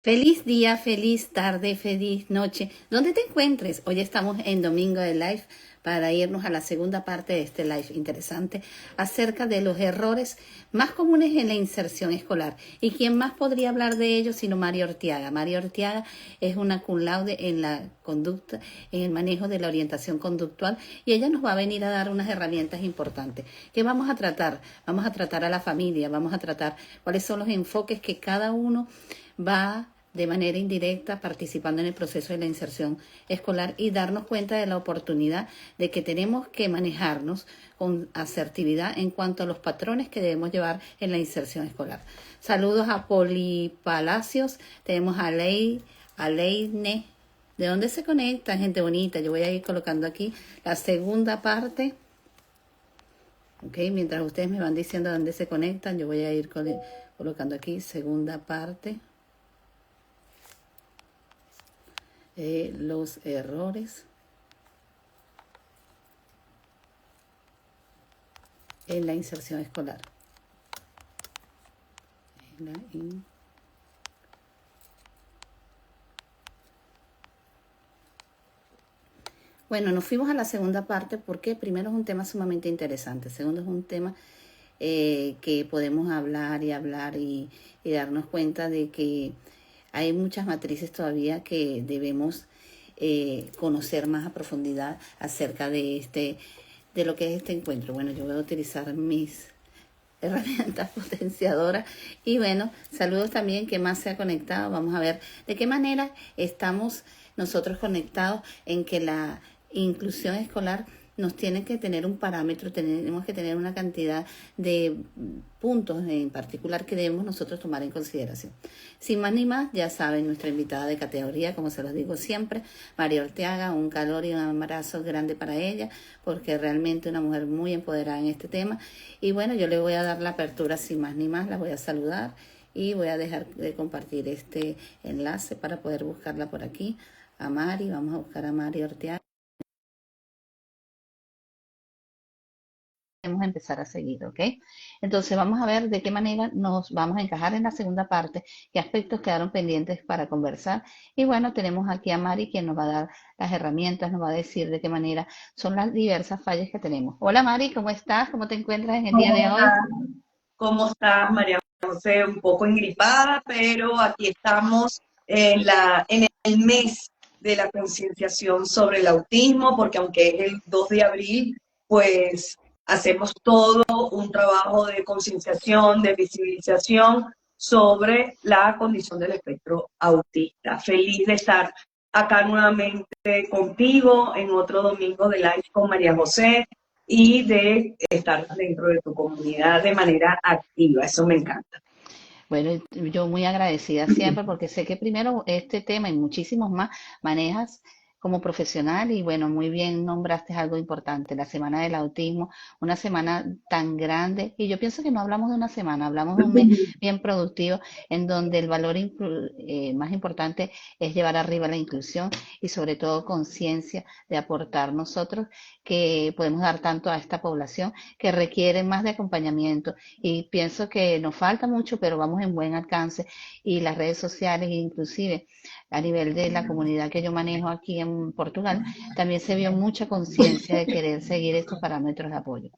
Feliz día, feliz tarde, feliz noche. ¿Dónde te encuentres? Hoy estamos en Domingo de Live para irnos a la segunda parte de este live interesante acerca de los errores más comunes en la inserción escolar. ¿Y quién más podría hablar de ellos sino María Ortiaga? María Ortiaga es una cum laude en la conducta, en el manejo de la orientación conductual, y ella nos va a venir a dar unas herramientas importantes. ¿Qué vamos a tratar? Vamos a tratar a la familia, vamos a tratar cuáles son los enfoques que cada uno va de manera indirecta participando en el proceso de la inserción escolar, y darnos cuenta de la oportunidad de que tenemos que manejarnos con asertividad en cuanto a los patrones que debemos llevar en la inserción escolar. Saludos a Poli Palacios, tenemos a Leine. ¿De dónde se conectan, gente bonita? Yo voy a ir colocando aquí la segunda parte. Ok, mientras ustedes me van diciendo dónde se conectan, yo voy a ir colocando aquí segunda parte. Los errores en la inserción escolar. Bueno, nos fuimos a la segunda parte porque primero es un tema sumamente interesante, segundo es un tema que podemos hablar y darnos cuenta de que hay muchas matrices todavía que debemos conocer más a profundidad acerca de lo que es este encuentro. Bueno, yo voy a utilizar mis herramientas potenciadoras, y bueno, saludos también que más se ha conectado. Vamos a ver de qué manera estamos nosotros conectados en que la inclusión escolar nos tiene que tener un parámetro, tenemos que tener una cantidad de puntos en particular que debemos nosotros tomar en consideración. Sin más ni más, ya saben, nuestra invitada de categoría, como se los digo siempre, María Ortiaga, un calor y un abrazo grande para ella, porque realmente una mujer muy empoderada en este tema. Y bueno, yo le voy a dar la apertura sin más ni más, la voy a saludar y voy a dejar de compartir este enlace para poder buscarla por aquí, a Mari. Vamos a buscar a María Ortiaga. Vamos a empezar a seguir, ¿ok? Entonces vamos a ver de qué manera nos vamos a encajar en la segunda parte, qué aspectos quedaron pendientes para conversar. Y bueno, tenemos aquí a Mari, quien nos va a dar las herramientas, nos va a decir de qué manera son las diversas fallas que tenemos. Hola Mari, ¿cómo estás? ¿Cómo te encuentras en el día de hoy? Hola, ¿cómo estás, María José? Un poco engripada, pero aquí estamos en el mes de la concienciación sobre el autismo, porque aunque es el 2 de abril, pues hacemos todo un trabajo de concienciación, de visibilización sobre la condición del espectro autista. Feliz de estar acá nuevamente contigo en otro domingo de live con María José y de estar dentro de tu comunidad de manera activa. Eso me encanta. Bueno, yo muy agradecida siempre porque sé que primero este tema y muchísimos más manejas como profesional, y bueno, muy bien nombraste algo importante, la Semana del Autismo, una semana tan grande, y yo pienso que no hablamos de una semana, hablamos de un mes bien productivo en donde el valor más importante es llevar arriba la inclusión y sobre todo conciencia de aportar nosotros, que podemos dar tanto a esta población que requiere más de acompañamiento, y pienso que nos falta mucho, pero vamos en buen alcance, y las redes sociales, inclusive a nivel de la comunidad que yo manejo aquí en Portugal, también se vio mucha conciencia de querer seguir estos parámetros de apoyo.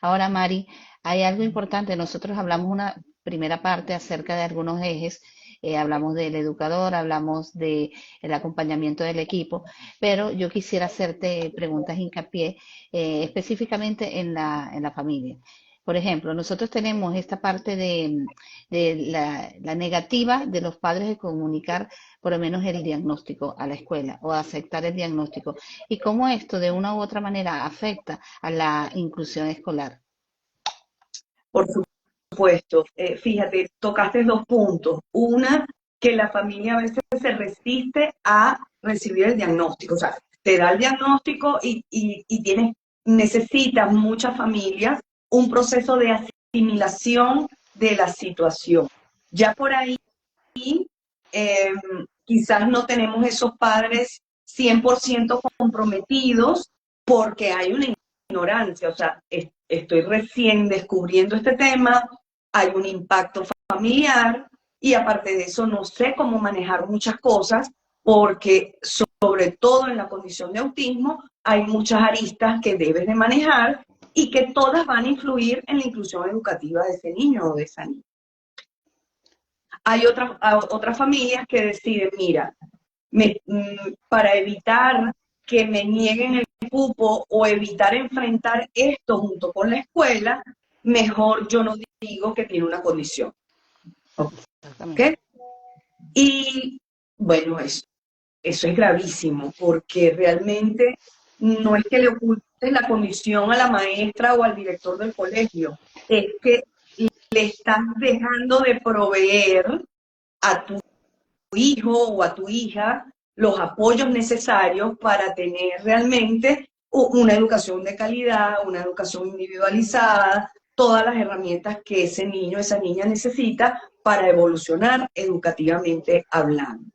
Ahora, Mari, hay algo importante. Nosotros hablamos una primera parte acerca de algunos ejes. Hablamos del educador, hablamos del acompañamiento del equipo, pero yo quisiera hacerte preguntas hincapié específicamente en la familia. Por ejemplo, nosotros tenemos esta parte de la negativa de los padres de comunicar por lo menos el diagnóstico a la escuela o aceptar el diagnóstico, y cómo esto de una u otra manera afecta a la inclusión escolar. Por supuesto, fíjate, tocaste dos puntos. Una, que la familia a veces se resiste a recibir el diagnóstico. O sea, te da el diagnóstico y necesitas muchas familias un proceso de asimilación de la situación. Ya por ahí eh, quizás no tenemos esos padres 100% comprometidos porque hay una ignorancia, o sea, estoy recién descubriendo este tema, hay un impacto familiar, y aparte de eso no sé cómo manejar muchas cosas porque sobre todo en la condición de autismo hay muchas aristas que debes de manejar y que todas van a influir en la inclusión educativa de ese niño o de esa niña. Hay otras familias que deciden, mira, para evitar que me nieguen el cupo o evitar enfrentar esto junto con la escuela, mejor yo no digo que tiene una condición. ¿Ok? Y bueno, eso es gravísimo, porque realmente no es que le ocultes la condición a la maestra o al director del colegio, es que le estás dejando de proveer a tu hijo o a tu hija los apoyos necesarios para tener realmente una educación de calidad, una educación individualizada, todas las herramientas que ese niño, esa niña necesita para evolucionar educativamente hablando.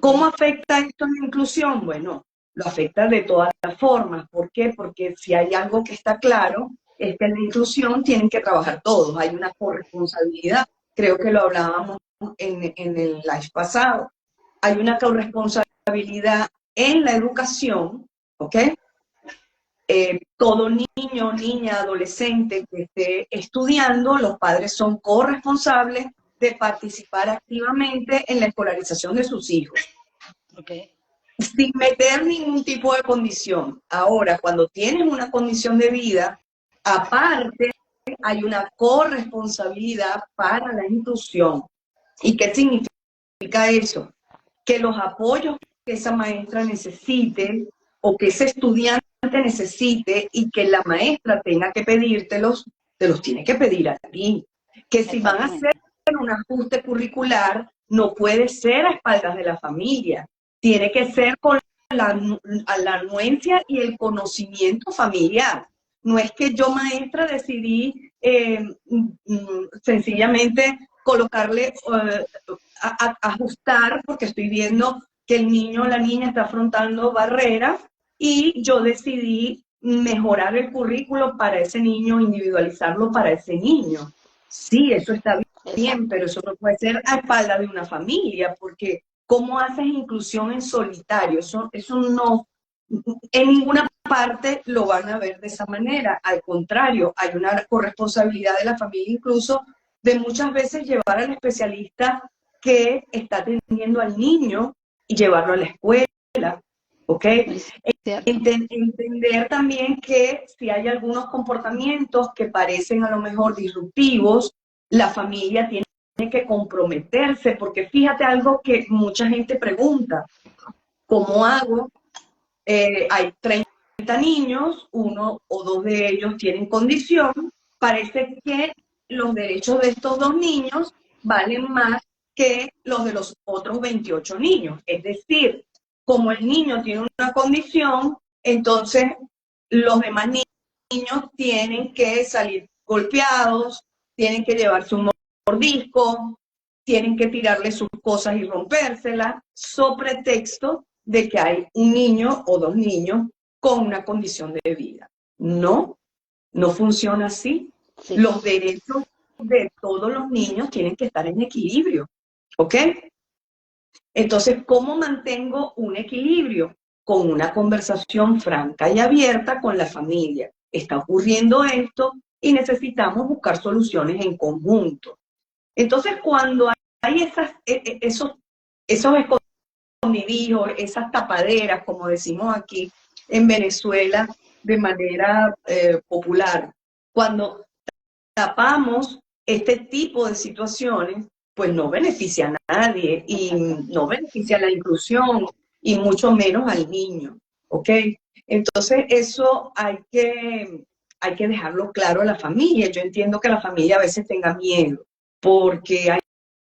¿Cómo afecta esto en la inclusión? Bueno, lo afecta de todas las formas. ¿Por qué? Porque si hay algo que está claro, es que en la inclusión tienen que trabajar todos, hay una corresponsabilidad. Creo que lo hablábamos en el live pasado. Hay una corresponsabilidad en la educación, ¿ok? Todo niño, niña, adolescente que esté estudiando, los padres son corresponsables de participar activamente en la escolarización de sus hijos. Okay. Sin meter ningún tipo de condición. Ahora, cuando tienes una condición de vida, aparte hay una corresponsabilidad para la inclusión. ¿Y qué significa eso? Que los apoyos que esa maestra necesite o que ese estudiante necesite y que la maestra tenga que pedírtelos, te los tiene que pedir a ti. Que si van a hacer un ajuste curricular, no puede ser a espaldas de la familia. Tiene que ser con la anuencia y el conocimiento familiar. No es que yo, maestra, decidí sencillamente colocarle, ajustar, porque estoy viendo que el niño o la niña está afrontando barreras y yo decidí mejorar el currículo para ese niño, individualizarlo para ese niño. Sí, eso está bien, pero eso no puede ser a espalda de una familia, porque ¿cómo haces inclusión en solitario? Eso no, en ninguna parte lo van a ver de esa manera. Al contrario, hay una corresponsabilidad de la familia incluso de muchas veces llevar al especialista que está atendiendo al niño y llevarlo a la escuela, ¿ok? Entender también que si hay algunos comportamientos que parecen a lo mejor disruptivos, la familia tiene que comprometerse, porque fíjate algo que mucha gente pregunta, ¿cómo hago? Hay 30 niños, uno o dos de ellos tienen condición, parece que los derechos de estos dos niños valen más que los de los otros 28 niños. Es decir, como el niño tiene una condición, entonces los demás niños tienen que salir golpeados, tienen que llevarse un mordisco, tienen que tirarle sus cosas y rompérselas, sobre pretexto de que hay un niño o dos niños con una condición de vida. No, no funciona así. Sí. Los derechos de todos los niños tienen que estar en equilibrio, ¿ok? Entonces, ¿cómo mantengo un equilibrio? Con una conversación franca y abierta con la familia. Está ocurriendo esto y necesitamos buscar soluciones en conjunto. Entonces, cuando hay esos escondidijos, esas tapaderas, como decimos aquí en Venezuela de manera popular, cuando tapamos este tipo de situaciones, pues no beneficia a nadie y no beneficia a la inclusión y mucho menos al niño, ¿ok? Entonces eso hay que dejarlo claro a la familia. Yo entiendo que la familia a veces tenga miedo porque hay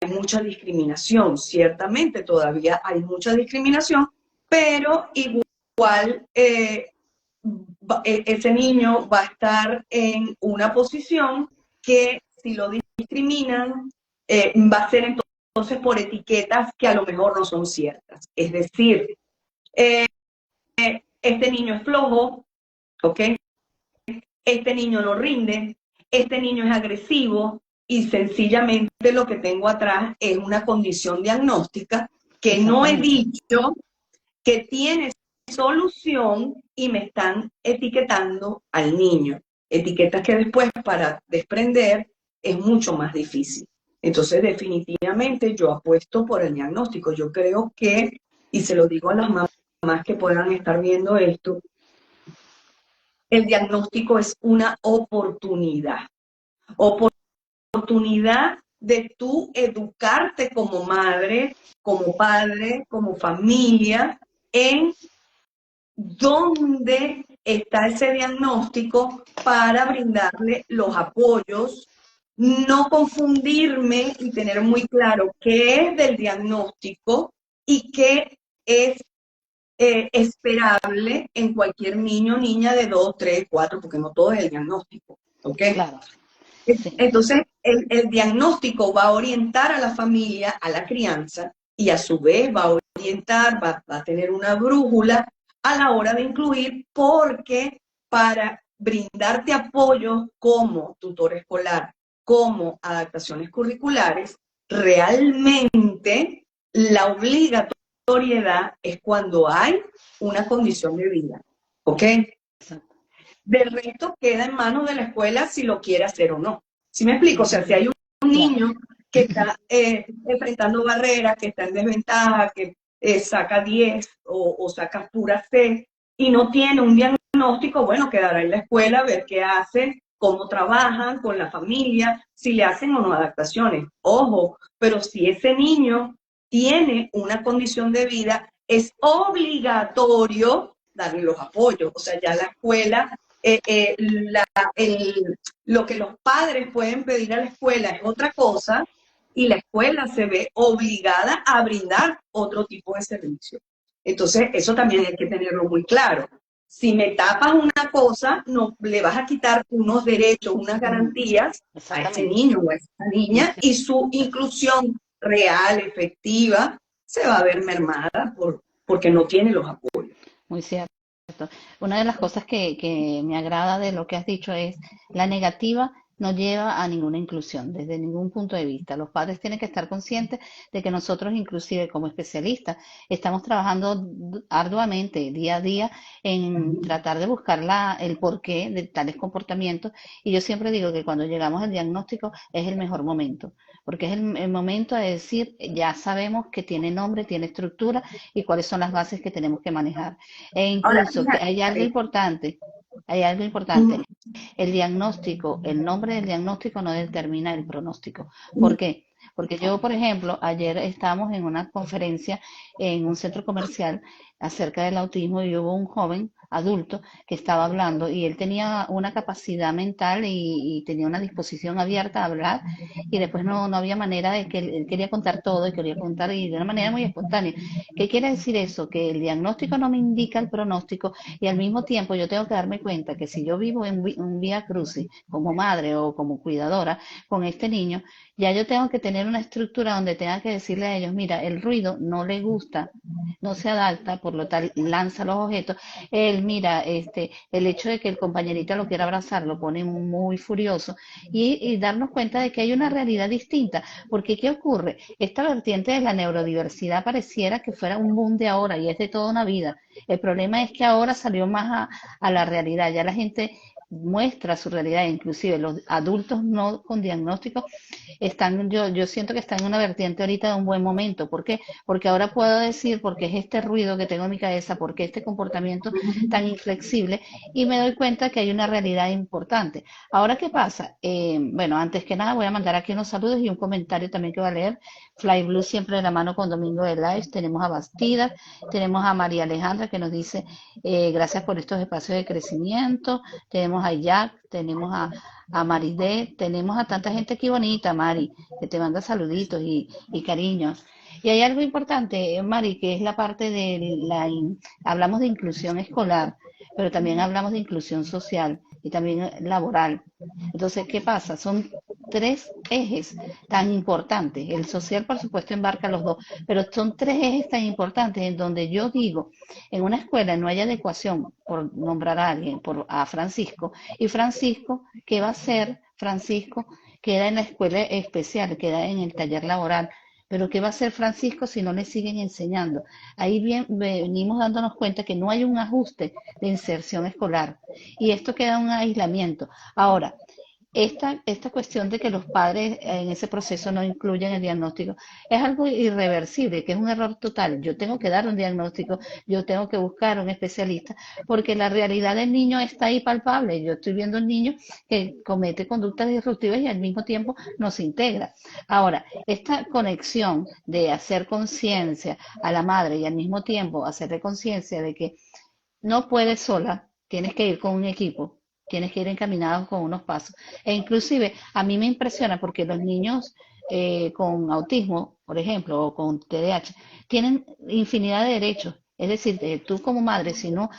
mucha discriminación, ciertamente todavía hay mucha discriminación, pero igual ese niño va a estar en una posición que si lo discriminan, va a ser entonces por etiquetas que a lo mejor no son ciertas. Es decir, este niño es flojo, ¿ok? Este niño no rinde, este niño es agresivo, y sencillamente lo que tengo atrás es una condición diagnóstica que no he Exactamente. dicho que tiene solución y me están etiquetando al niño. Etiquetas que después para desprender es mucho más difícil. Entonces, definitivamente yo apuesto por el diagnóstico. Yo creo que, y se lo digo a las mamás que puedan estar viendo esto, el diagnóstico es una oportunidad. Oportunidad de tú educarte como madre, como padre, como familia, en dónde está ese diagnóstico para brindarle los apoyos, no confundirme y tener muy claro qué es del diagnóstico y qué es esperable en cualquier niño o niña de 2, 3, 4, porque no todo es el diagnóstico, ¿ok? Claro, sí, Entonces, el diagnóstico va a orientar a la familia, a la crianza, y a su vez va a orientar, va a tener una brújula a la hora de incluir, porque para brindarte apoyo como tutor escolar, como adaptaciones curriculares, realmente la obligatoriedad es cuando hay una condición de vida, ¿ok? exacto. Del resto queda en manos de la escuela si lo quiere hacer o no. ¿Sí me explico? O sea, si hay un Claro, niño que está enfrentando barreras, que está en desventaja, que saca 10 o saca pura C y no tiene un diagnóstico, bueno, quedará en la escuela a ver qué hace, cómo trabajan con la familia, si le hacen o no adaptaciones. Ojo, pero si ese niño tiene una condición de vida, es obligatorio darle los apoyos. O sea, ya la escuela lo que los padres pueden pedir a la escuela es otra cosa y la escuela se ve obligada a brindar otro tipo de servicio. Entonces, eso también hay que tenerlo muy claro. Si me tapas una cosa, no le vas a quitar unos derechos, unas garantías a ese exactamente. niño o a esa Muy niña cierto. y su inclusión real, efectiva, se va a ver mermada porque no tiene los apoyos. Muy cierto. Una de las cosas que me agrada de lo que has dicho es la negativa no lleva a ninguna inclusión desde ningún punto de vista. Los padres tienen que estar conscientes de que nosotros, inclusive como especialistas, estamos trabajando arduamente día a día en tratar de buscar el porqué de tales comportamientos. Y yo siempre digo que cuando llegamos al diagnóstico es el mejor momento, porque es el momento de decir, ya sabemos que tiene nombre, tiene estructura y cuáles son las bases que tenemos que manejar. E Ahora, incluso que fíjate, hay algo importante. El diagnóstico, el nombre del diagnóstico no determina el pronóstico. ¿Por qué? Porque yo, por ejemplo, ayer estábamos en una conferencia en un centro comercial acerca del autismo y hubo un joven adulto que estaba hablando y él tenía una capacidad mental y tenía una disposición abierta a hablar y después no había manera de que él quería contar todo y quería contar y de una manera muy espontánea. ¿Qué quiere decir eso? Que el diagnóstico no me indica el pronóstico y al mismo tiempo yo tengo que darme cuenta que si yo vivo en un vía crucis como madre o como cuidadora con este niño, ya yo tengo que tener una estructura donde tenga que decirle a ellos, mira, el ruido no le gusta, no se adapta, por lo tal lanza los objetos. Él, mira, el hecho de que el compañerito lo quiera abrazar lo pone muy furioso y darnos cuenta de que hay una realidad distinta. Porque, ¿qué ocurre? Esta vertiente de la neurodiversidad pareciera que fuera un boom de ahora y es de toda una vida. El problema es que ahora salió más a la realidad. Ya la gente muestra su realidad, inclusive los adultos no con diagnóstico yo siento que están en una vertiente ahorita de un buen momento. ¿Por qué? Porque ahora puedo decir, porque es este ruido que tengo en mi cabeza, porque este comportamiento tan inflexible, y me doy cuenta que hay una realidad importante. Ahora, ¿qué pasa? Bueno, antes que nada voy a mandar aquí unos saludos y un comentario también que va a leer. Fly Blue siempre de la mano con Domingo de Live. Tenemos a Bastidas, tenemos a María Alejandra que nos dice gracias por estos espacios de crecimiento. Tenemos a Jack, tenemos a Maridé, tenemos a tanta gente aquí bonita, Mari, que te manda saluditos y cariños. Y hay algo importante, Mari, que es la parte hablamos de inclusión escolar, pero también hablamos de inclusión social y también laboral. Entonces, ¿qué pasa? Son tres ejes tan importantes. El social, por supuesto, embarca los dos, pero son tres ejes tan importantes en donde yo digo, en una escuela no hay adecuación, por nombrar a alguien, a Francisco, y Francisco, ¿qué va a hacer Francisco queda en la escuela especial, queda en el taller laboral. Pero ¿qué va a hacer Francisco si no le siguen enseñando? Ahí bien, venimos dándonos cuenta que no hay un ajuste de inserción escolar y esto queda un aislamiento. Ahora, esta cuestión de que los padres en ese proceso no incluyen el diagnóstico es algo irreversible, que es un error total. Yo tengo que dar un diagnóstico, yo tengo que buscar un especialista, porque la realidad del niño está ahí palpable. Yo estoy viendo un niño que comete conductas disruptivas y al mismo tiempo no se integra. Ahora, esta conexión de hacer conciencia a la madre y al mismo tiempo hacerle conciencia de que no puedes sola, tienes que ir con un equipo, tienes que ir encaminados con unos pasos. E inclusive a mí me impresiona porque los niños con autismo, por ejemplo, o con TDAH, tienen infinidad de derechos. Es decir, tú como madre, si no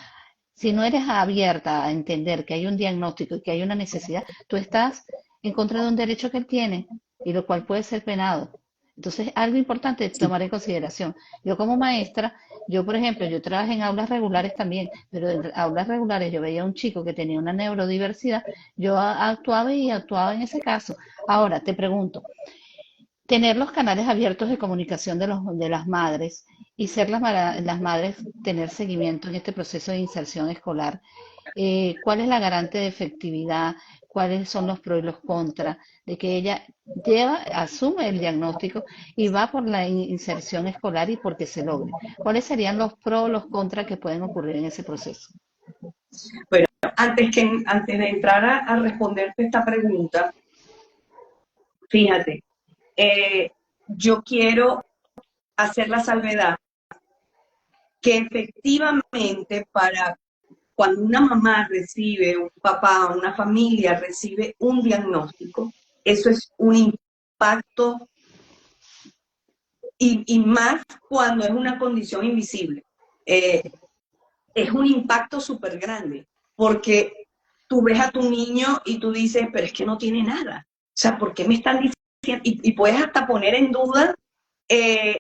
eres abierta a entender que hay un diagnóstico y que hay una necesidad, tú estás en contra de un derecho que él tiene y lo cual puede ser penado. Entonces, algo importante es Sí. tomar en consideración. Yo como maestra, yo por ejemplo, yo trabajé en aulas regulares también, pero en aulas regulares yo veía a un chico que tenía una neurodiversidad, yo actuaba y actuaba en ese caso. Ahora, te pregunto, tener los canales abiertos de comunicación de las madres y ser las madres, tener seguimiento en este proceso de inserción escolar. ¿Cuál es la garante de efectividad? ¿Cuáles son los pros y los contras de que ella asume el diagnóstico y va por la inserción escolar y porque se logre? ¿Cuáles serían los pros o los contras que pueden ocurrir en ese proceso? Bueno, antes de entrar a responderte esta pregunta, fíjate, yo quiero hacer la salvedad que efectivamente para cuando una mamá recibe, un papá, una familia recibe un diagnóstico, eso es un impacto y más cuando es una condición invisible. Eh, es un impacto súper grande porque tú ves a tu niño y tú dices, pero es que no tiene nada. O sea, ¿por qué me están diciendo? Y puedes hasta poner en duda eh,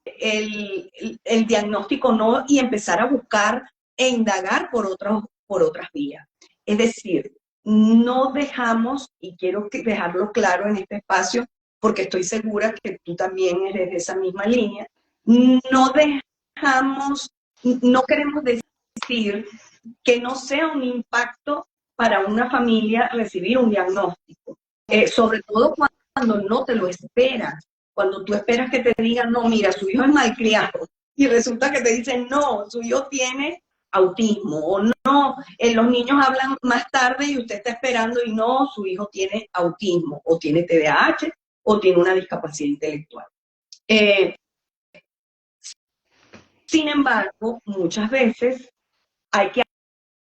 el diagnóstico no y empezar a buscar e indagar por otras vías. Es decir, no dejamos, y quiero dejarlo claro en este espacio, porque estoy segura que tú también eres de esa misma línea, no dejamos, no queremos decir que no sea un impacto para una familia recibir un diagnóstico, sobre todo cuando no te lo esperas, cuando tú esperas que te digan, no, mira, su hijo es malcriado, y resulta que te dicen, no, su hijo tiene autismo, o no, los niños hablan más tarde y usted está esperando y no, su hijo tiene autismo, o tiene TDAH, o tiene una discapacidad intelectual. Sin embargo, muchas veces hay que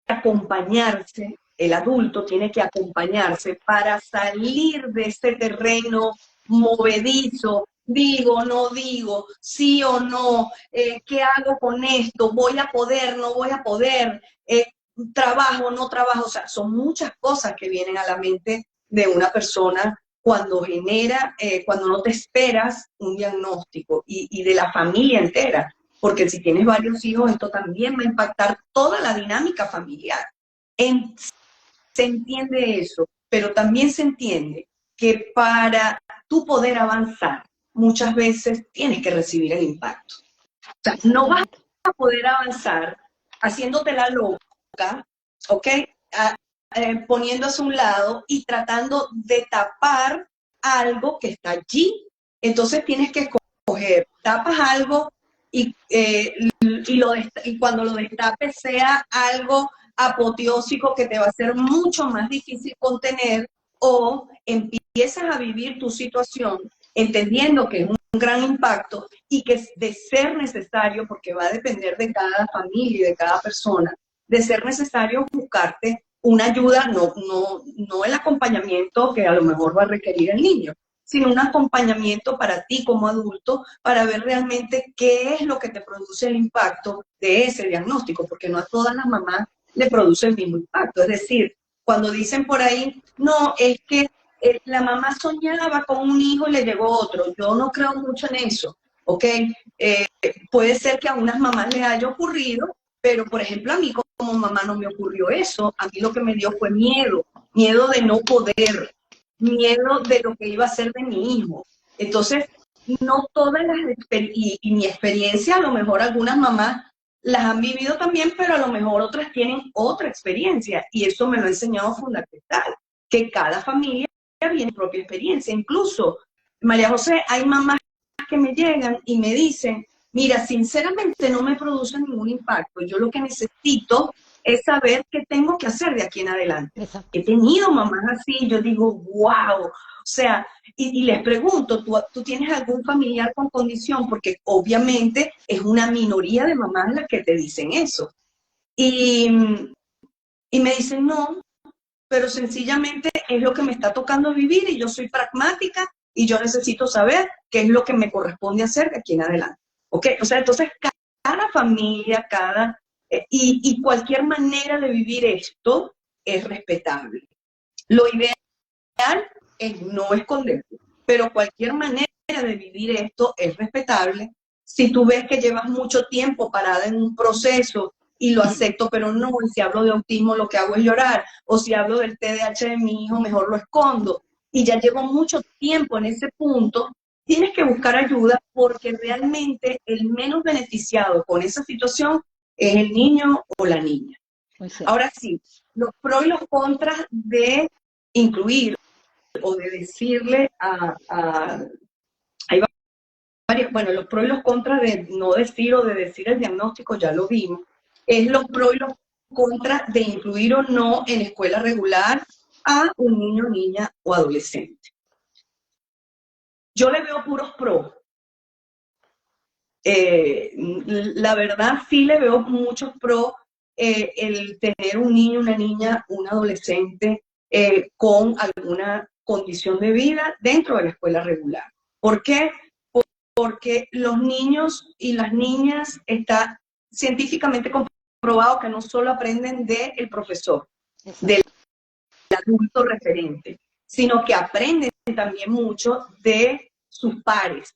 acompañarse, el adulto tiene que acompañarse para salir de ese terreno movedizo, digo, no digo, sí o no, ¿qué hago con esto? ¿Voy a poder, no voy a poder? ¿Trabajo, no trabajo? O sea, son muchas cosas que vienen a la mente de una persona cuando genera, cuando no te esperas un diagnóstico y de la familia entera porque si tienes varios hijos, esto también va a impactar toda la dinámica familiar. En, se entiende eso, pero también se entiende que para tú poder avanzar, muchas veces tienes que recibir el impacto. O sea, no vas Exactamente. a poder avanzar haciéndote la loca, ¿ok? Poniéndose a un lado y tratando de tapar algo que está allí. Entonces tienes que escoger, tapas algo y cuando lo destapes sea algo apoteósico que te va a ser mucho más difícil contener o empiezas a vivir tu situación entendiendo que es un gran impacto y que de ser necesario, porque va a depender de cada familia y de cada persona, de ser necesario buscarte una ayuda, no el acompañamiento que a lo mejor va a requerir el niño, sino un acompañamiento para ti como adulto para ver realmente qué es lo que te produce el impacto de ese diagnóstico, porque no a todas las mamás le produce el mismo impacto. Es decir, cuando dicen por ahí, no, es que la mamá soñaba con un hijo y le llegó otro. Yo no creo mucho en eso, ¿ok? Puede ser que a unas mamás les haya ocurrido, pero por ejemplo a mí como mamá no me ocurrió eso. A mí lo que me dio fue miedo, miedo de no poder, miedo de lo que iba a ser de mi hijo. Entonces, no todas las y mi experiencia, a lo mejor algunas mamás las han vivido también, pero a lo mejor otras tienen otra experiencia, y eso me lo ha enseñado fundamental, que cada familia tiene su propia experiencia. Incluso, María José, hay mamás que me llegan y me dicen, mira, sinceramente no me produce ningún impacto, yo lo que necesito es saber qué tengo que hacer de aquí en adelante. Exacto. He tenido mamás así, yo digo, wow, o sea, y les pregunto, ¿tú tienes algún familiar con condición? Porque obviamente es una minoría de mamás las que te dicen eso. Y, y me dicen, no, pero sencillamente es lo que me está tocando vivir y yo soy pragmática y yo necesito saber qué es lo que me corresponde hacer de aquí en adelante. ¿Ok? O sea, entonces cada familia, y cualquier manera de vivir esto es respetable. Lo ideal es no esconderlo, pero cualquier manera de vivir esto es respetable. Si tú ves que llevas mucho tiempo parada en un proceso y lo acepto, pero no, y si hablo de autismo lo que hago es llorar, o si hablo del TDAH de mi hijo, mejor lo escondo, y ya llevo mucho tiempo en ese punto, tienes que buscar ayuda, porque realmente el menos beneficiado con esa situación es el niño o la niña. Ahora sí, los pros y los contras de incluir o de decirle hay varios, bueno, los pros y los contras de no decir o de decir el diagnóstico, ya lo vimos, es los pros y los contras de incluir o no en escuela regular a un niño, niña o adolescente. Yo le veo puros pros. La verdad sí le veo muchos pros, el tener un niño, una niña, un adolescente con alguna condición de vida dentro de la escuela regular. ¿Por qué? Porque los niños y las niñas está científicamente comprobado que no solo aprenden del profesor, del adulto referente, sino que aprenden también mucho de sus pares,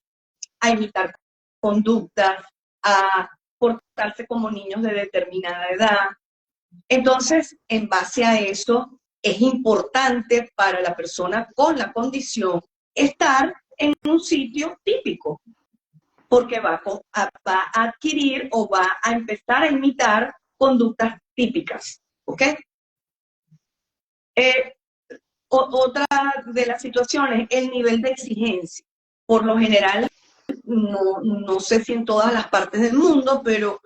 a imitar conductas, a portarse como niños de determinada edad. Entonces, en base a eso, es importante para la persona con la condición estar en un sitio típico, porque va a adquirir o va a empezar a imitar conductas típicas. ¿Ok? Otra de las situaciones, el nivel de exigencia. Por lo general, no sé si en todas las partes del mundo, pero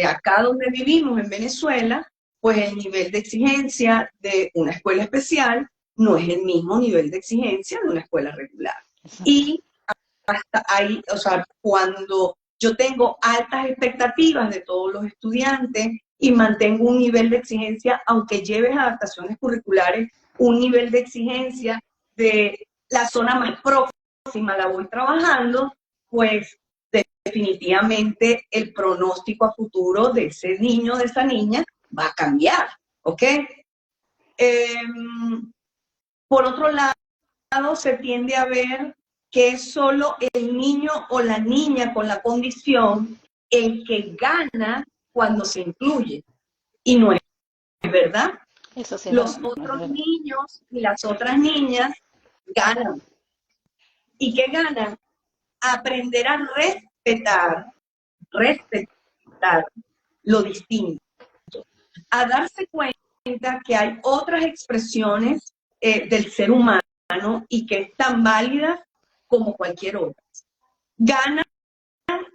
acá donde vivimos, en Venezuela, pues el nivel de exigencia de una escuela especial no es el mismo nivel de exigencia de una escuela regular. Exacto. Y hasta ahí, o sea, cuando yo tengo altas expectativas de todos los estudiantes y mantengo un nivel de exigencia, aunque lleves adaptaciones curriculares, un nivel de exigencia de la zona más próxima la voy trabajando, pues definitivamente el pronóstico a futuro de ese niño, de esa niña, va a cambiar, ¿ok? Por otro lado, se tiende a ver que es solo el niño o la niña con la condición el que gana cuando se incluye. Y no es verdad. Eso sí, los otros niños y las otras niñas ganan. ¿Y qué ganan? Aprender a respetar lo distinto, a darse cuenta que hay otras expresiones del ser humano y que es tan válida como cualquier otra. Ganan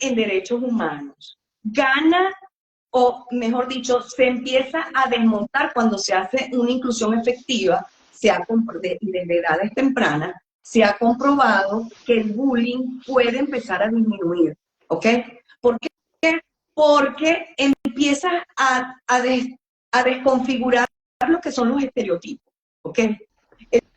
en derechos humanos, gana, o mejor dicho, se empieza a desmontar cuando se hace una inclusión efectiva, desde edades tempranas, se ha comprobado que el bullying puede empezar a disminuir, ¿ok? ¿Por qué? Porque empieza a desconfigurar lo que son los estereotipos, ¿ok?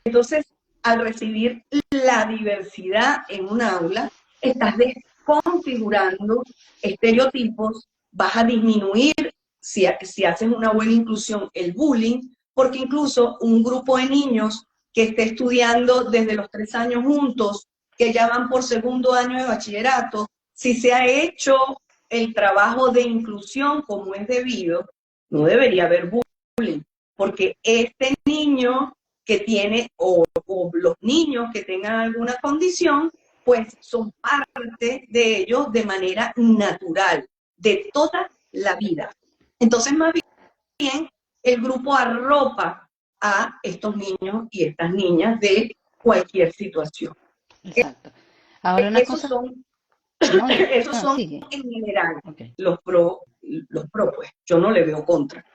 Entonces, al recibir la diversidad en un aula, estás desconfigurando estereotipos, vas a disminuir, si haces una buena inclusión, el bullying, porque incluso un grupo de niños que esté estudiando desde los 3 años juntos, que ya van por segundo año de bachillerato, si se ha hecho el trabajo de inclusión como es debido, no debería haber bullying, porque este niño que tiene o los niños que tengan alguna condición, pues son parte de ellos de manera natural, de toda la vida. Entonces, más bien, el grupo arropa a estos niños y estas niñas de cualquier situación. Exacto. Ahora una Esos cosa, son, no, esos no, son sigue. en general Ok. los pro, pues. Yo no le veo contra.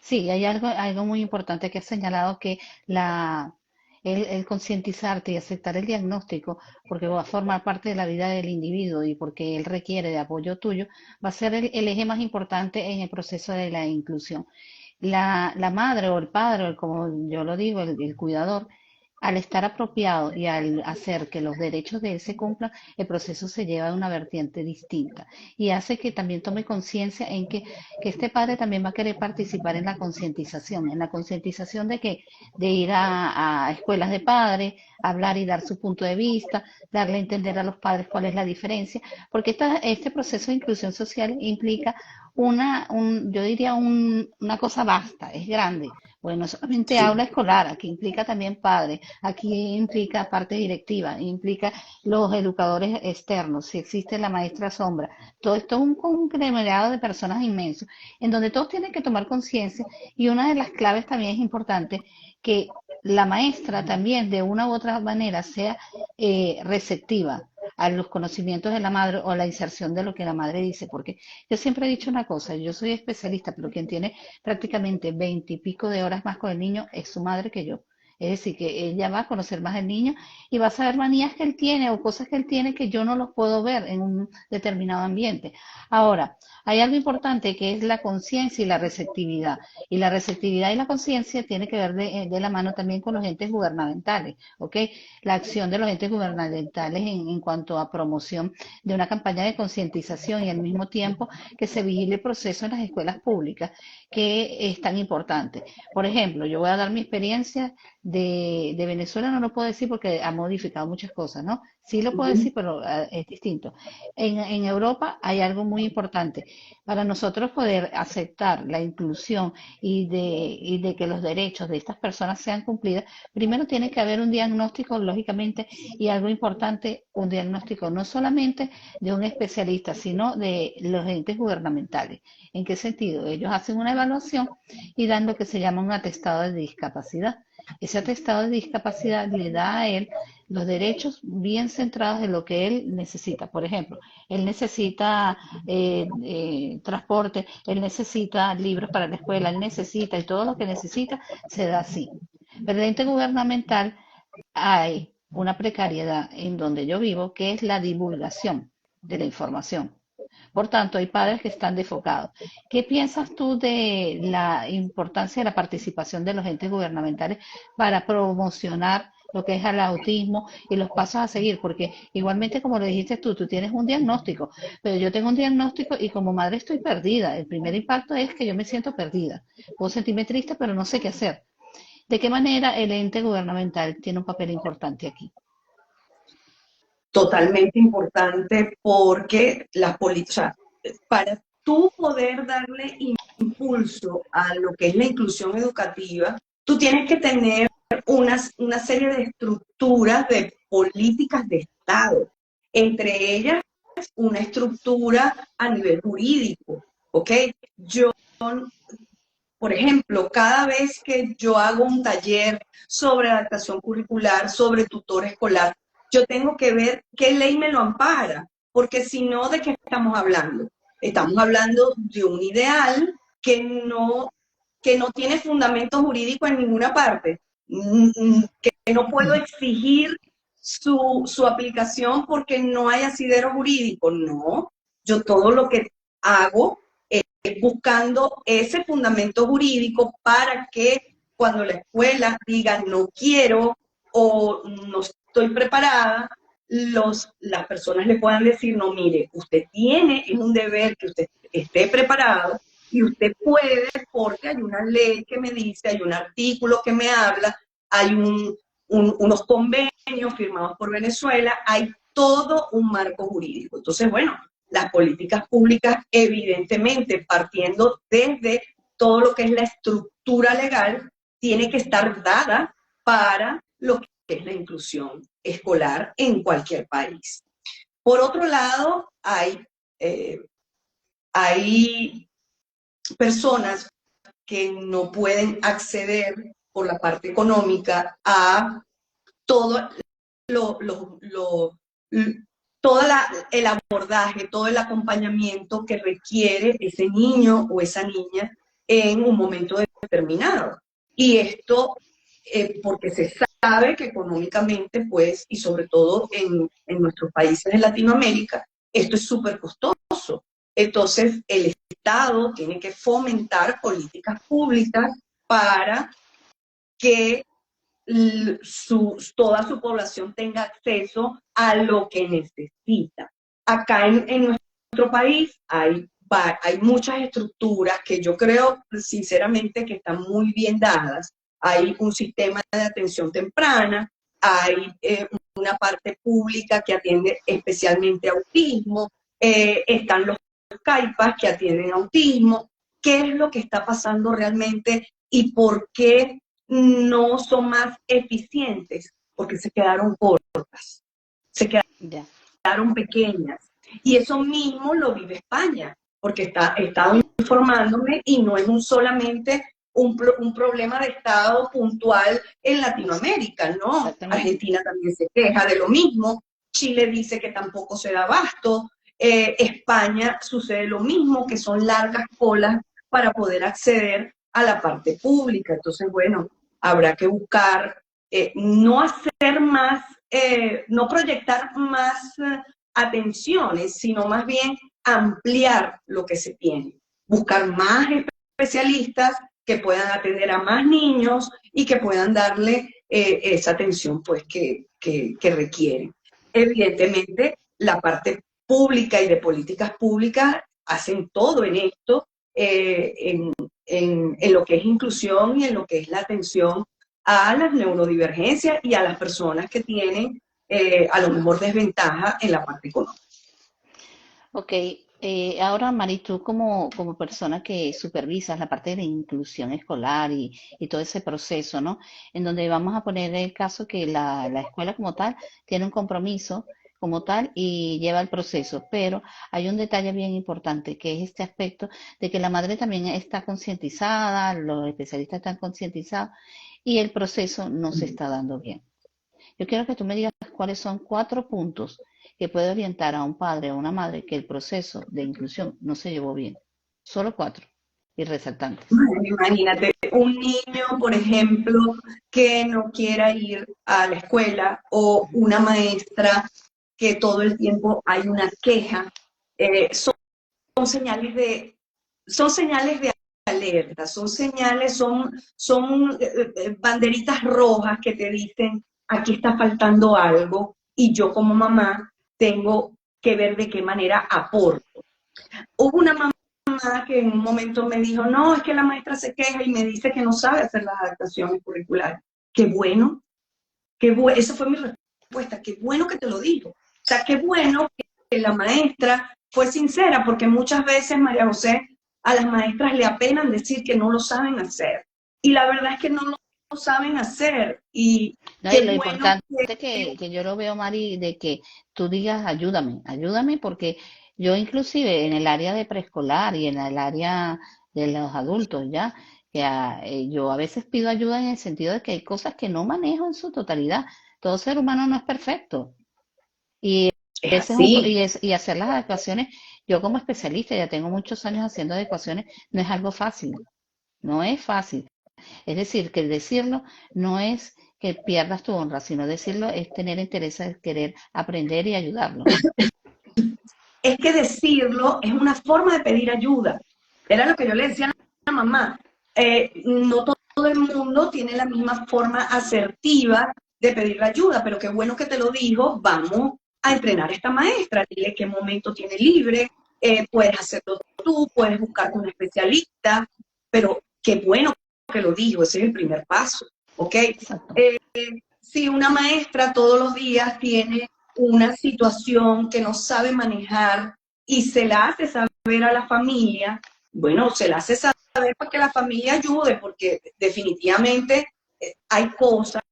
Sí, hay algo muy importante que has señalado que la, el concientizarte y aceptar el diagnóstico, porque va a formar parte de la vida del individuo y porque él requiere de apoyo tuyo, va a ser el eje más importante en el proceso de la inclusión. La madre o el padre, o como yo lo digo, el cuidador, al estar apropiado y al hacer que los derechos de él se cumplan, el proceso se lleva a una vertiente distinta y hace que también tome conciencia que este padre también va a querer participar en la concientización de ir a escuelas de padres, hablar y dar su punto de vista, darle a entender a los padres cuál es la diferencia, porque este proceso de inclusión social implica yo diría una cosa vasta, es grande. Bueno, no solamente Sí. aula escolar, aquí implica también padres, aquí implica parte directiva, implica los educadores externos, si existe la maestra sombra. Todo esto es un conglomerado de personas inmenso, en donde todos tienen que tomar conciencia y una de las claves también es importante que la maestra también de una u otra manera sea receptiva a los conocimientos de la madre o a la inserción de lo que la madre dice, porque yo siempre he dicho una cosa, yo soy especialista, pero quien tiene prácticamente 20 y pico de horas más con el niño es su madre que yo. Es decir, que ella va a conocer más al niño y va a saber manías que él tiene o cosas que él tiene que yo no los puedo ver en un determinado ambiente. Ahora, hay algo importante que es la conciencia y la receptividad. Y la receptividad y la conciencia tiene que ver de la mano también con los entes gubernamentales, ¿ok? La acción de los entes gubernamentales en cuanto a promoción de una campaña de concientización y al mismo tiempo que se vigile el proceso en las escuelas públicas, que es tan importante. Por ejemplo, yo voy a dar mi experiencia de Venezuela, no lo puedo decir porque ha modificado muchas cosas, ¿no? Sí lo puedo Ujú. decir, pero es distinto. En Europa hay algo muy importante. Para nosotros poder aceptar la inclusión y de que los derechos de estas personas sean cumplidos, primero tiene que haber un diagnóstico, lógicamente, y algo importante, un diagnóstico no solamente de un especialista, sino de los entes gubernamentales. ¿En qué sentido? Ellos hacen una evaluación y dan lo que se llama un atestado de discapacidad. Ese atestado de discapacidad le da a él los derechos bien centrados en lo que él necesita. Por ejemplo, él necesita transporte, él necesita libros para la escuela, él necesita y todo lo que necesita se da así. Pero el ente gubernamental hay una precariedad en donde yo vivo, que es la divulgación de la información. Por tanto, hay padres que están desfocados. ¿Qué piensas tú de la importancia de la participación de los entes gubernamentales para promocionar lo que es el autismo y los pasos a seguir? Porque igualmente, como lo dijiste tú tienes un diagnóstico, pero yo tengo un diagnóstico y como madre estoy perdida. El primer impacto es que yo me siento perdida. Puedo sentirme triste, pero no sé qué hacer. ¿De qué manera el ente gubernamental tiene un papel importante aquí? Totalmente importante porque las políticas, para tú poder darle impulso a lo que es la inclusión educativa, tú tienes que tener una serie de estructuras de políticas de Estado, entre ellas una estructura a nivel jurídico, ¿ok? Yo, por ejemplo, cada vez que yo hago un taller sobre adaptación curricular, sobre tutor escolar, yo tengo que ver qué ley me lo ampara, porque si no, ¿de qué estamos hablando? Estamos hablando de un ideal que no tiene fundamento jurídico en ninguna parte, que no puedo exigir su aplicación porque no hay asidero jurídico. No, yo todo lo que hago buscando ese fundamento jurídico para que cuando la escuela diga no quiero o no estoy preparada, las personas le puedan decir, no, mire, usted tiene, es un deber que usted esté preparado y usted puede porque hay una ley que me dice, hay un artículo que me habla, hay unos convenios firmados por Venezuela, hay todo un marco jurídico. Entonces, bueno, las políticas públicas, evidentemente, partiendo desde todo lo que es la estructura legal, tiene que estar dada para lo que es la inclusión escolar en cualquier país. Por otro lado, hay personas que no pueden acceder por la parte económica a todo lo, lo, lo, el abordaje, todo el acompañamiento que requiere ese niño o esa niña en un momento determinado. Y esto porque se sabe que económicamente, pues, y sobre todo en nuestros países de Latinoamérica, esto es súper costoso. Entonces, el Estado tiene que fomentar políticas públicas para que toda su población tenga acceso a lo que necesita. Acá en nuestro país hay muchas estructuras que yo creo sinceramente que están muy bien dadas. Hay un sistema de atención temprana, hay una parte pública que atiende especialmente autismo, están los CAIPAS que atienden autismo. ¿Qué es lo que está pasando realmente y por qué no son más eficientes? Porque se quedaron cortas, se quedaron pequeñas. Y eso mismo lo vive España, porque he estado informándome y no es solamente un problema de Estado puntual en Latinoamérica, ¿no? Argentina también se queja de lo mismo, Chile dice que tampoco se da abasto, España sucede lo mismo, que son largas colas para poder acceder a la parte pública. Entonces, bueno, habrá que buscar no hacer más, no proyectar más atenciones, sino más bien ampliar lo que se tiene. Buscar más especialistas que puedan atender a más niños y que puedan darle esa atención pues, que requieren. Evidentemente, la parte pública y de políticas públicas hacen todo en esto, en lo que es inclusión y en lo que es la atención a las neurodivergencias y a las personas que tienen a lo mejor desventaja en la parte económica. Ok, ahora Mari, tú como persona que supervisas la parte de la inclusión escolar y todo ese proceso, ¿no? En donde vamos a poner el caso que la escuela como tal tiene un compromiso como tal y lleva el proceso, pero hay un detalle bien importante que es este aspecto de que la madre también está concientizada, los especialistas están concientizados y el proceso no se está dando bien. Yo quiero que tú me digas cuáles son 4 puntos que puede orientar a un padre o una madre que el proceso de inclusión no se llevó bien. Solo 4 y resaltantes. Imagínate, un niño, por ejemplo, que no quiera ir a la escuela o una maestra que todo el tiempo hay una queja, son señales de alerta, son banderitas rojas que te dicen, aquí está faltando algo y yo como mamá tengo que ver de qué manera aporto. Hubo una mamá que en un momento me dijo, no, es que la maestra se queja y me dice que no sabe hacer las adaptaciones curriculares. Qué bueno, esa fue mi respuesta, qué bueno que te lo digo. O sea, qué bueno que la maestra fue sincera, porque muchas veces, María José, a las maestras le apenan decir que no lo saben hacer. Y la verdad es que no lo saben hacer. Y No, y qué lo bueno importante que yo lo veo, Mari, de que tú digas, ayúdame, ayúdame, porque yo inclusive en el área de preescolar y en el área de los adultos, ya, que yo a veces pido ayuda en el sentido de que hay cosas que no manejo en su totalidad. Todo ser humano no es perfecto. Y es ese es un, así. y hacer las adecuaciones, yo como especialista, ya tengo muchos años haciendo adecuaciones, no es algo fácil, no es fácil. Es decir, que decirlo no es que pierdas tu honra, sino decirlo es tener interés en querer aprender y ayudarlo. Es que decirlo es una forma de pedir ayuda. Era lo que yo le decía a la mamá. No todo el mundo tiene la misma forma asertiva de pedir la ayuda, pero qué bueno que te lo digo, vamos a entrenar a esta maestra, dile qué momento tiene libre, puedes hacerlo tú, puedes buscarte un especialista, pero qué bueno que lo digo, ese es el primer paso, ¿ok? Exacto. Si una maestra todos los días tiene una situación que no sabe manejar y se la hace saber a la familia, bueno, se la hace saber para que la familia ayude, porque definitivamente hay cosas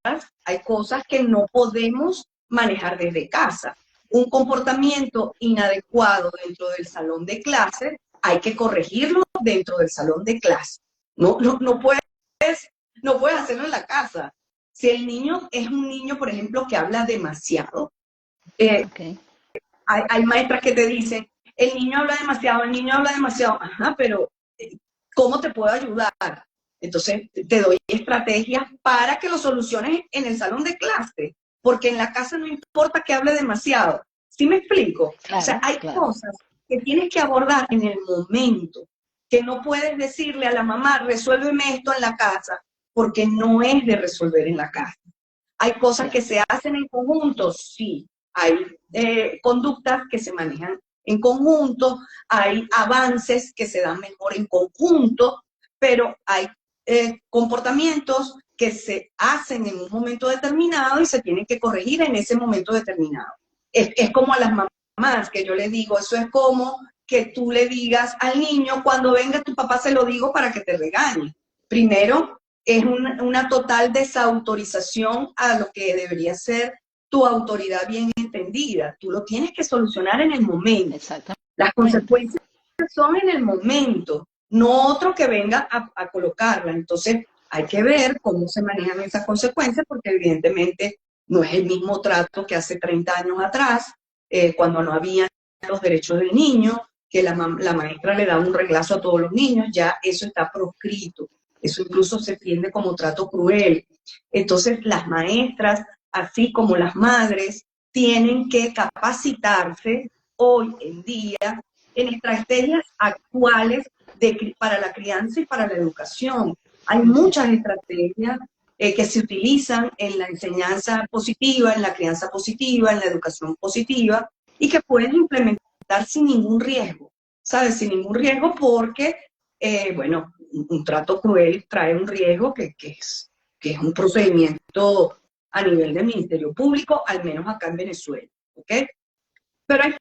que no podemos manejar desde casa. Un comportamiento inadecuado dentro del salón de clase, hay que corregirlo dentro del salón de clase. No puedes hacerlo en la casa. Si el niño es un niño, por ejemplo, que habla demasiado, Okay. hay maestras que te dicen, el niño habla demasiado, ajá, pero ¿cómo te puedo ayudar? Entonces te doy estrategias para que lo soluciones en el salón de clase, porque en la casa no importa que hable demasiado. ¿Sí me explico? O sea, Claro, hay claro. cosas que tienes que abordar en el momento, que no puedes decirle a la mamá, resuélveme esto en la casa, porque no es de resolver en la casa. Hay cosas que Cierto. se hacen en conjunto, sí. Hay conductas que se manejan en conjunto, hay avances que se dan mejor en conjunto, pero hay comportamientos que se hacen en un momento determinado y se tienen que corregir en ese momento determinado. Es como a las mamás que yo les digo, eso es como que tú le digas al niño, cuando venga tu papá se lo digo para que te regañe. Primero, es una total desautorización a lo que debería ser tu autoridad bien entendida. Tú lo tienes que solucionar en el momento. Las Exactamente. consecuencias son en el momento, no otro que venga a colocarla. Entonces, hay que ver cómo se manejan esas consecuencias, porque evidentemente no es el mismo trato que hace 30 años atrás, cuando no había los derechos del niño, que la maestra le da un reglazo a todos los niños, ya eso está proscrito. Eso incluso se entiende como trato cruel. Entonces, las maestras, así como las madres, tienen que capacitarse hoy en día en estrategias actuales para la crianza y para la educación. Hay muchas estrategias que se utilizan en la enseñanza positiva, en la crianza positiva, en la educación positiva, y que pueden implementar sin ningún riesgo, ¿sabes? Sin ningún riesgo porque, bueno, un trato cruel trae un riesgo que es un procedimiento a nivel del Ministerio Público, al menos acá en Venezuela, ¿ok? Pero hay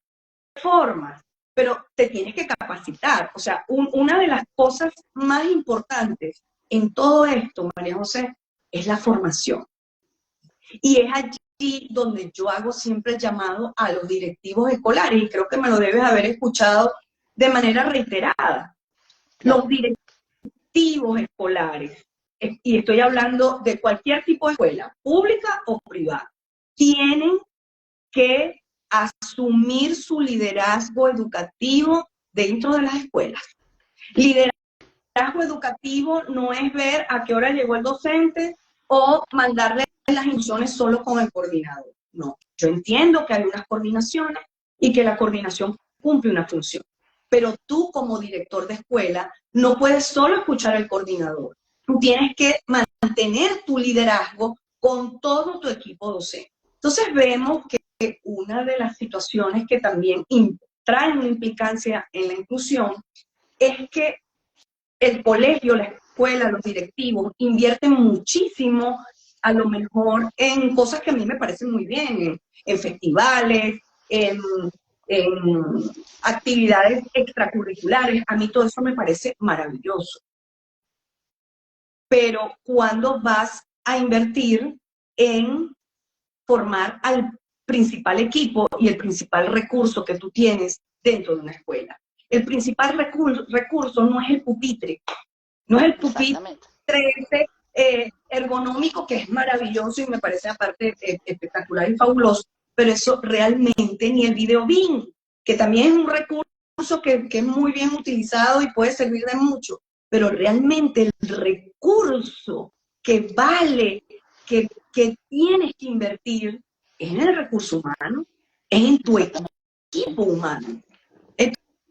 formas, pero te tienes que capacitar. O sea, una de las cosas más importantes en todo esto, María José, es la formación. Y es allí donde yo hago siempre el llamado a los directivos escolares, y creo que me lo debes haber escuchado de manera reiterada. Claro. Los directivos escolares, y estoy hablando de cualquier tipo de escuela, pública o privada, tienen que asumir su liderazgo educativo dentro de las escuelas. Liderazgo educativo no es ver a qué hora llegó el docente o mandarle las instrucciones solo con el coordinador. No, yo entiendo que hay unas coordinaciones y que la coordinación cumple una función. Pero tú como director de escuela no puedes solo escuchar al coordinador. Tú tienes que mantener tu liderazgo con todo tu equipo docente. Entonces vemos que una de las situaciones que también traen una implicancia en la inclusión es que el colegio, la escuela, los directivos invierten muchísimo, a lo mejor en cosas que a mí me parecen muy bien, en festivales, en actividades extracurriculares. A mí todo eso me parece maravilloso. Pero ¿cuándo vas a invertir en formar al principal equipo y el principal recurso que tú tienes dentro de una escuela? El principal recurso no es el pupitre, no es el pupitre Exactamente. ese ergonómico, que es maravilloso y me parece aparte espectacular y fabuloso, pero eso realmente ni el video BIM, que también es un recurso que es muy bien utilizado y puede servir de mucho, pero realmente el recurso que vale, que tienes que invertir es en el recurso humano, es en tu Exactamente. equipo humano.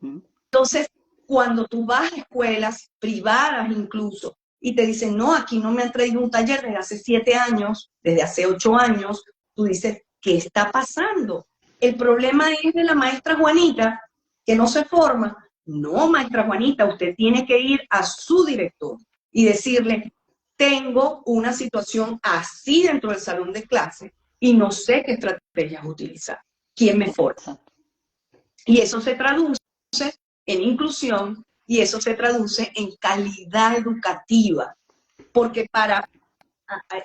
Mm. Entonces, cuando tú vas a escuelas privadas incluso y te dicen, no, aquí no me han traído un taller desde hace 7 años, desde hace 8 años, tú dices, ¿qué está pasando? El problema es de la maestra Juanita, que no se forma. No, maestra Juanita, usted tiene que ir a su director y decirle, tengo una situación así dentro del salón de clase y no sé qué estrategias utilizar. ¿Quién me forma? Exacto. Y eso se traduce en inclusión y eso se traduce en calidad educativa, porque para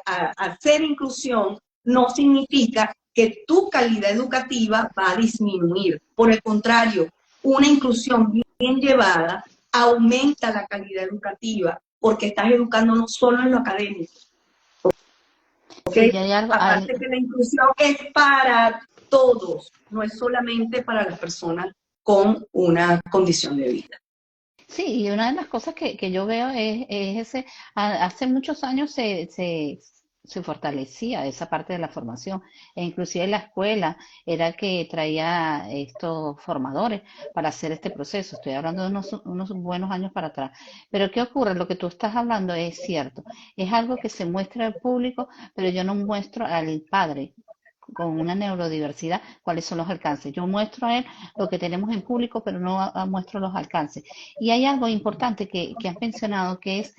a hacer inclusión, no significa que tu calidad educativa va a disminuir. Por el contrario, una inclusión bien llevada aumenta la calidad educativa porque estás educando no solo en lo académico, ¿ok? Sí, ya hay algo, Aparte que la inclusión es para todos, no es solamente para las personas con una condición de vida. sí, y una de las cosas que yo veo es ese, hace muchos años se fortalecía esa parte de la formación, e inclusive la escuela era que traía estos formadores para hacer este proceso. Estoy hablando de unos buenos años para atrás. Pero ¿qué ocurre? Lo que tú estás hablando es cierto. Es algo que se muestra al público, pero yo no muestro al padre con una neurodiversidad, cuáles son los alcances. Yo muestro a él lo que tenemos en público, pero no muestro los alcances. Y hay algo importante que has mencionado, que es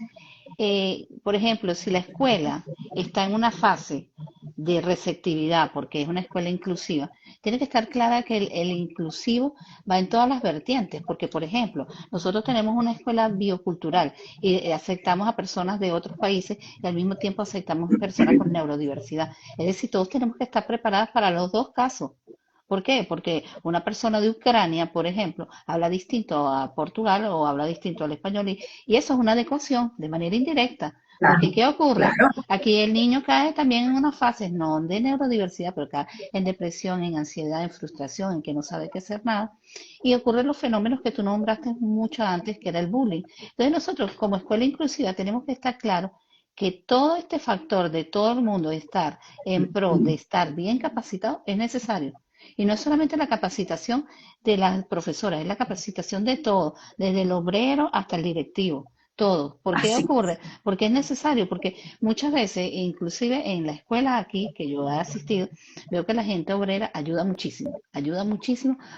por ejemplo, si la escuela está en una fase de receptividad, porque es una escuela inclusiva, tiene que estar clara que el inclusivo va en todas las vertientes, porque, por ejemplo, nosotros tenemos una escuela biocultural y aceptamos a personas de otros países y al mismo tiempo aceptamos personas con neurodiversidad. Es decir, todos tenemos que estar preparados para los dos casos. ¿Por qué? Porque una persona de Ucrania, por ejemplo, habla distinto a Portugal o habla distinto al español y eso es una adecuación de manera indirecta. Porque Claro, ¿qué ocurre? claro. Aquí el niño cae también en unas fases, no de neurodiversidad, pero cae en depresión, en ansiedad, en frustración, en que no sabe qué hacer nada. Y ocurren los fenómenos que tú nombraste mucho antes, que era el bullying. Entonces nosotros como escuela inclusiva tenemos que estar claros que todo este factor de todo el mundo estar en pro de estar bien capacitado es necesario. Y no es solamente la capacitación de las profesoras, es la capacitación de todo, desde el obrero hasta el directivo, todo. ¿Por qué Así. ocurre? Porque es necesario, porque muchas veces, inclusive en la escuela aquí, que yo he asistido, veo que la gente obrera ayuda muchísimo.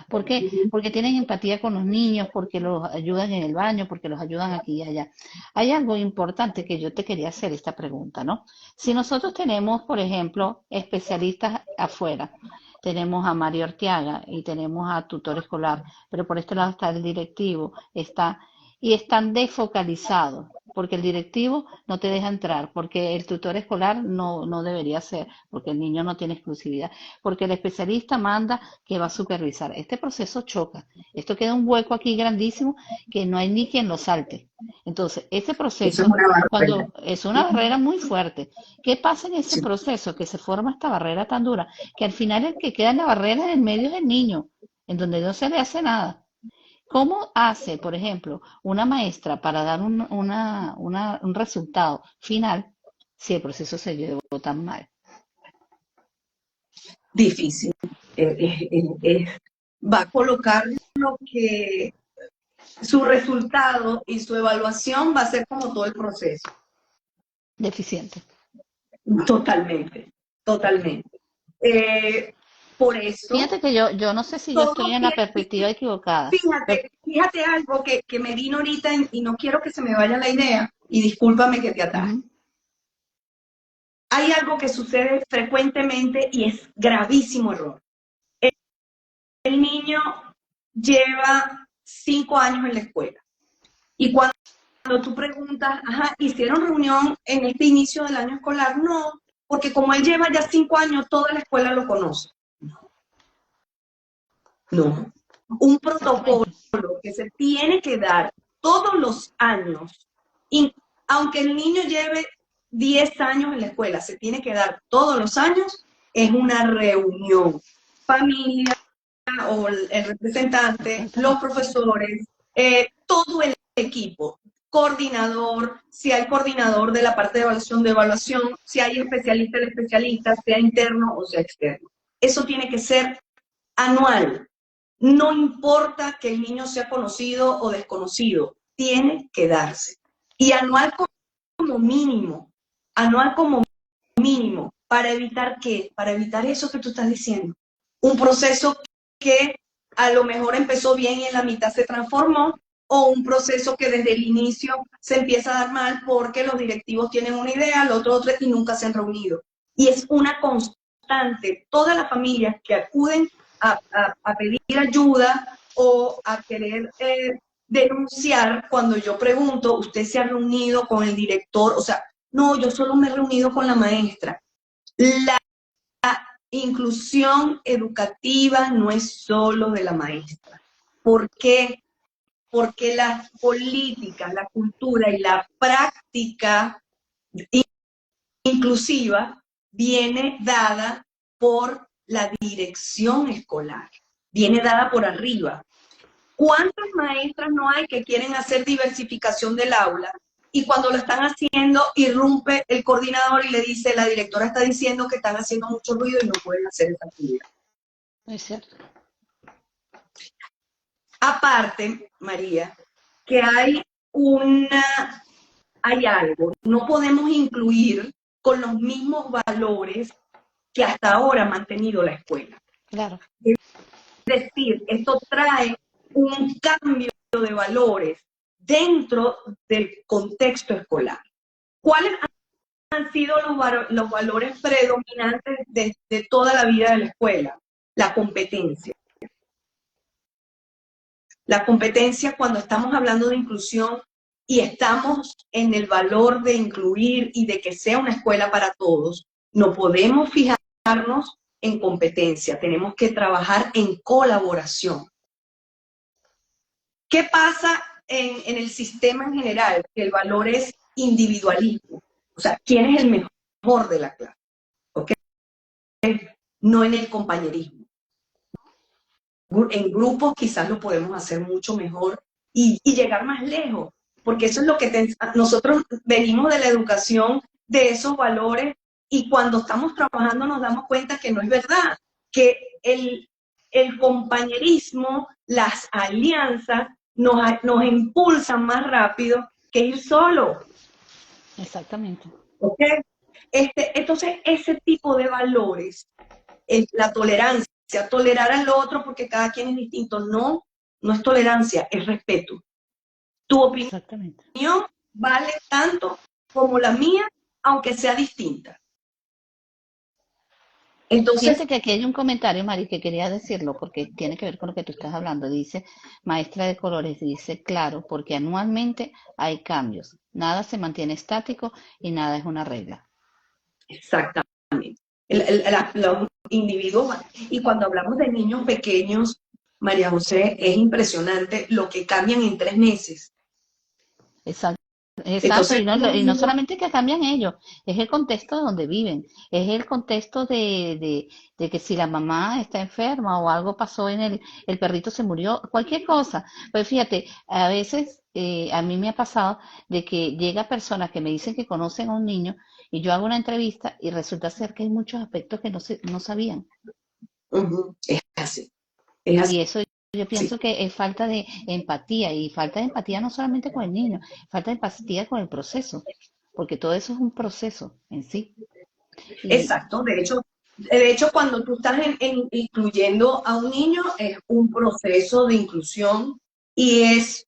¿Por qué? Porque tienen empatía con los niños, porque los ayudan en el baño, porque los ayudan aquí y allá. Hay algo importante que yo te quería hacer esta pregunta, ¿no? Si nosotros tenemos, por ejemplo, especialistas afuera, tenemos a Mario Arteaga y tenemos a tutor escolar, pero por este lado está el directivo, y están desfocalizados, porque el directivo no te deja entrar, porque el tutor escolar no debería ser, porque el niño no tiene exclusividad, porque el especialista manda que va a supervisar. Este proceso choca. Esto queda un hueco aquí grandísimo que no hay ni quien lo salte. Entonces, ese Eso es proceso, una barrera. cuando es una barrera muy fuerte, ¿qué pasa en ese proceso? Que se forma esta barrera tan dura, que al final el que queda en la barrera en el medio es el niño, en donde no se le hace nada. ¿Cómo hace, por ejemplo, una maestra para dar un resultado final si el proceso se llevó tan mal? Difícil. Va a colocar lo que su resultado y su evaluación va a ser como todo el proceso. Deficiente. Totalmente, totalmente. Por eso, Fíjate que yo no sé si yo estoy todo en la tiene, perspectiva equivocada. fíjate algo que me vino ahorita y no quiero que se me vaya la idea, y discúlpame que te ataje. Ujú. Hay algo que sucede frecuentemente y es gravísimo error. El niño lleva 5 años en la escuela y cuando tú preguntas, ajá, ¿hicieron reunión en este inicio del año escolar? No, porque como él lleva ya 5 años, toda la escuela lo conoce. No. Un protocolo Exactamente. que se tiene que dar todos los años, y aunque el niño lleve 10 años en la escuela, se tiene que dar todos los años, es una reunión. Familia o el representante, los Exactamente. profesores, todo el equipo, coordinador, si hay coordinador de la parte de evaluación, si hay especialista, el especialista, sea interno o sea externo. Eso tiene que ser anual. No importa que el niño sea conocido o desconocido, tiene que darse. Y como mínimo, anual como mínimo, ¿para evitar qué? Para evitar eso que tú estás diciendo. Un proceso que a lo mejor empezó bien y en la mitad se transformó, o un proceso que desde el inicio se empieza a dar mal porque los directivos tienen una idea, el otro otra y nunca se han reunido. Y es una constante. Todas las familias que acuden a pedir ayuda o a querer denunciar, cuando yo pregunto, ¿usted se ha reunido con el director? O sea, no, yo solo me he reunido con la maestra. La inclusión educativa no es solo de la maestra. ¿Por qué? Porque las políticas, la cultura y la práctica inclusiva viene dada por la dirección escolar, viene dada por arriba. ¿Cuántas maestras no hay que quieren hacer diversificación del aula? Y cuando lo están haciendo, irrumpe el coordinador y le dice, la directora está diciendo que están haciendo mucho ruido y no pueden hacer esa actividad. Es cierto. Aparte, María, que hay algo, no podemos incluir con los mismos valores que hasta ahora ha mantenido la escuela. Claro. Es decir, esto trae un cambio de valores dentro del contexto escolar. ¿Cuáles han sido los valores predominantes de toda la vida de la escuela? La competencia. La competencia, cuando estamos hablando de inclusión y estamos en el valor de incluir y de que sea una escuela para todos, no podemos fijarnos en competencia, tenemos que trabajar en colaboración. ¿Qué pasa en el sistema en general? Que el valor es individualismo. O sea, ¿quién es el mejor de la clase? ¿Okay? No en el compañerismo. En grupos quizás lo podemos hacer mucho mejor y llegar más lejos, porque eso es lo que nosotros venimos de la educación, de esos valores, y cuando estamos trabajando nos damos cuenta que no es verdad, que el compañerismo, las alianzas, nos impulsan más rápido que ir solo. Exactamente. ¿Okay? Entonces, ese tipo de valores, la tolerancia, tolerar al otro porque cada quien es distinto, no es tolerancia, es respeto. Tu opinión vale tanto como la mía, aunque sea distinta. Entonces, fíjate que aquí hay un comentario, Mari, que quería decirlo porque tiene que ver con lo que tú estás hablando. Dice, maestra de colores, dice, claro, porque anualmente hay cambios. Nada se mantiene estático y nada es una regla. Exactamente. Los individuos, y cuando hablamos de niños pequeños, María José, es impresionante lo que cambian en 3 meses. Exacto. Exacto, Entonces, y no solamente que cambian ellos, es el contexto donde viven, es el contexto de que si la mamá está enferma o algo pasó el perrito se murió, cualquier cosa. Pues fíjate, a veces a mí me ha pasado de que llega personas que me dicen que conocen a un niño y yo hago una entrevista y resulta ser que hay muchos aspectos que no sabían. es así, es así. Y eso yo pienso que es falta de empatía, y falta de empatía no solamente con el niño, falta de empatía con el proceso, porque todo eso es un proceso en sí. Exacto, de hecho cuando tú estás incluyendo a un niño, es un proceso de inclusión y es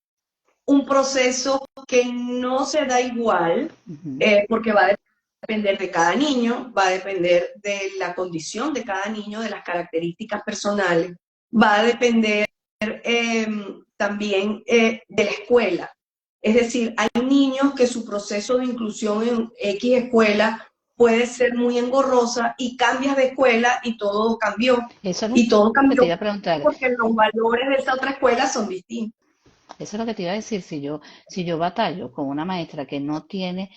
un proceso que no se da igual, porque va a depender de cada niño, va a depender de la condición de cada niño, de las características personales, va a depender también de la escuela. Es decir, hay niños que su proceso de inclusión en X escuela puede ser muy engorrosa y cambias de escuela y todo cambió. Eso es Y todo lo que te cambió iba a preguntar. porque los valores de esa otra escuela son distintos. Eso es lo que te iba a decir. Si yo batallo con una maestra que no tiene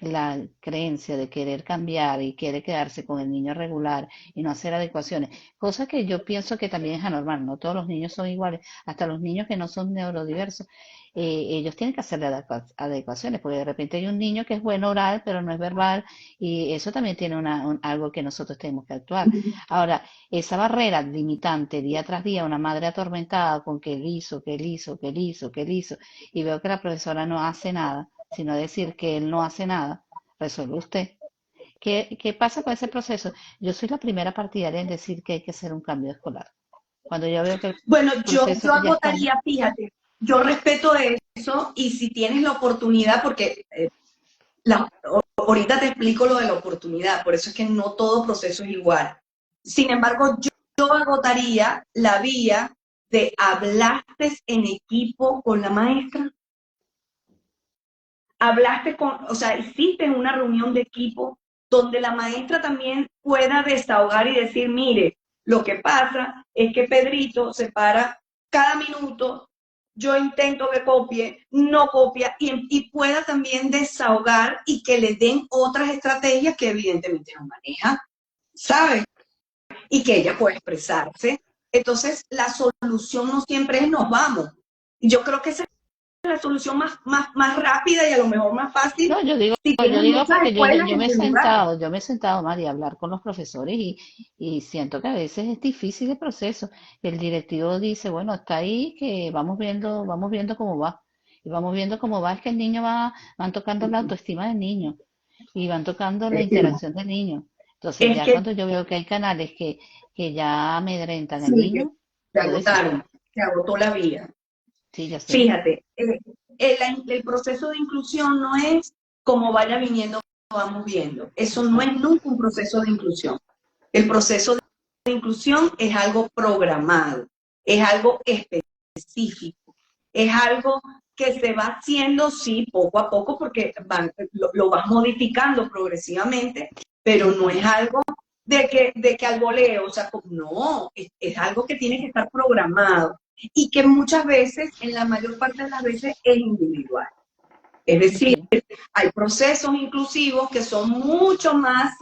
la creencia de querer cambiar y quiere quedarse con el niño regular y no hacer adecuaciones, cosa que yo pienso que también es anormal, no todos los niños son iguales, hasta los niños que no son neurodiversos, ellos tienen que hacerle adecuaciones, porque de repente hay un niño que es bueno oral, pero no es verbal, y eso también tiene algo que nosotros tenemos que actuar. Ahora, esa barrera limitante día tras día, una madre atormentada con que él hizo, que él hizo, que él hizo, que él hizo, y veo que la profesora no hace nada, sino decir que él no hace nada, resuelve usted. ¿Qué pasa con ese proceso? Yo soy la primera partidaria en decir que hay que hacer un cambio escolar. Cuando yo veo que el Bueno, proceso yo ya está... agotaría, fíjate, yo respeto eso y si tienes la oportunidad, porque ahorita te explico lo de la oportunidad, por eso es que no todo proceso es igual. Sin embargo, yo agotaría la vía de hablaste en equipo con la maestra. hablaste o sea, hiciste una reunión de equipo donde la maestra también pueda desahogar y decir, mire, lo que pasa es que Pedrito se para cada minuto, yo intento que copie, no copia, y pueda también desahogar y que le den otras estrategias que evidentemente no maneja, ¿sabes? Y que ella pueda expresarse. Entonces, la solución no siempre es nos vamos. Yo creo que esa es la solución más rápida y a lo mejor más fácil No, yo digo, si yo tienes digo muchas porque escuelas yo en me he tu lugar. sentado, Mari, a hablar con los profesores y siento que a veces es difícil el proceso. El directivo dice, bueno, está ahí, que vamos viendo cómo va. Y vamos viendo cómo va, es que el niño van tocando la autoestima del niño y van tocando la interacción del niño. Entonces Es ya que cuando yo veo que hay canales que ya amedrentan al sí, niño, se yo desisto. agotaron, se agotó la vía. Sí, ya sé. Fíjate, el proceso de inclusión no es como vaya viniendo, vamos viendo. Eso no es Exacto. nunca un proceso de inclusión. El proceso de inclusión es algo programado, es algo específico, es algo que se va haciendo, sí, poco a poco, porque lo vas modificando progresivamente, pero no es algo de que al voleo, o sea, no, es algo que tiene que estar programado y que muchas veces, en la mayor parte de las veces, es individual. Es decir, Sí. hay procesos inclusivos que son mucho más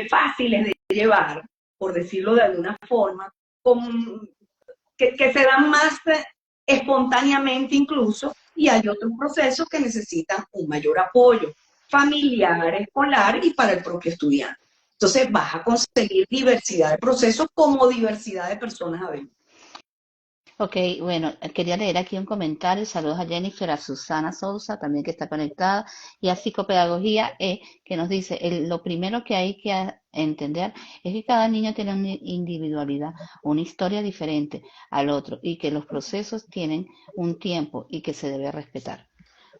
fáciles de llevar, por decirlo de alguna forma, con, que se dan más espontáneamente incluso, y hay otros procesos que necesitan un mayor apoyo familiar, escolar y para el propio estudiante. Entonces vas a conseguir diversidad de procesos como diversidad de personas a ver. Ok, bueno, quería leer aquí un comentario. Saludos a Jennifer, a Susana Sousa, también que está conectada, y a Psicopedagogía E, que nos dice, lo primero que hay que entender es que cada niño tiene una individualidad, una historia diferente al otro, y que los procesos tienen un tiempo y que se debe respetar.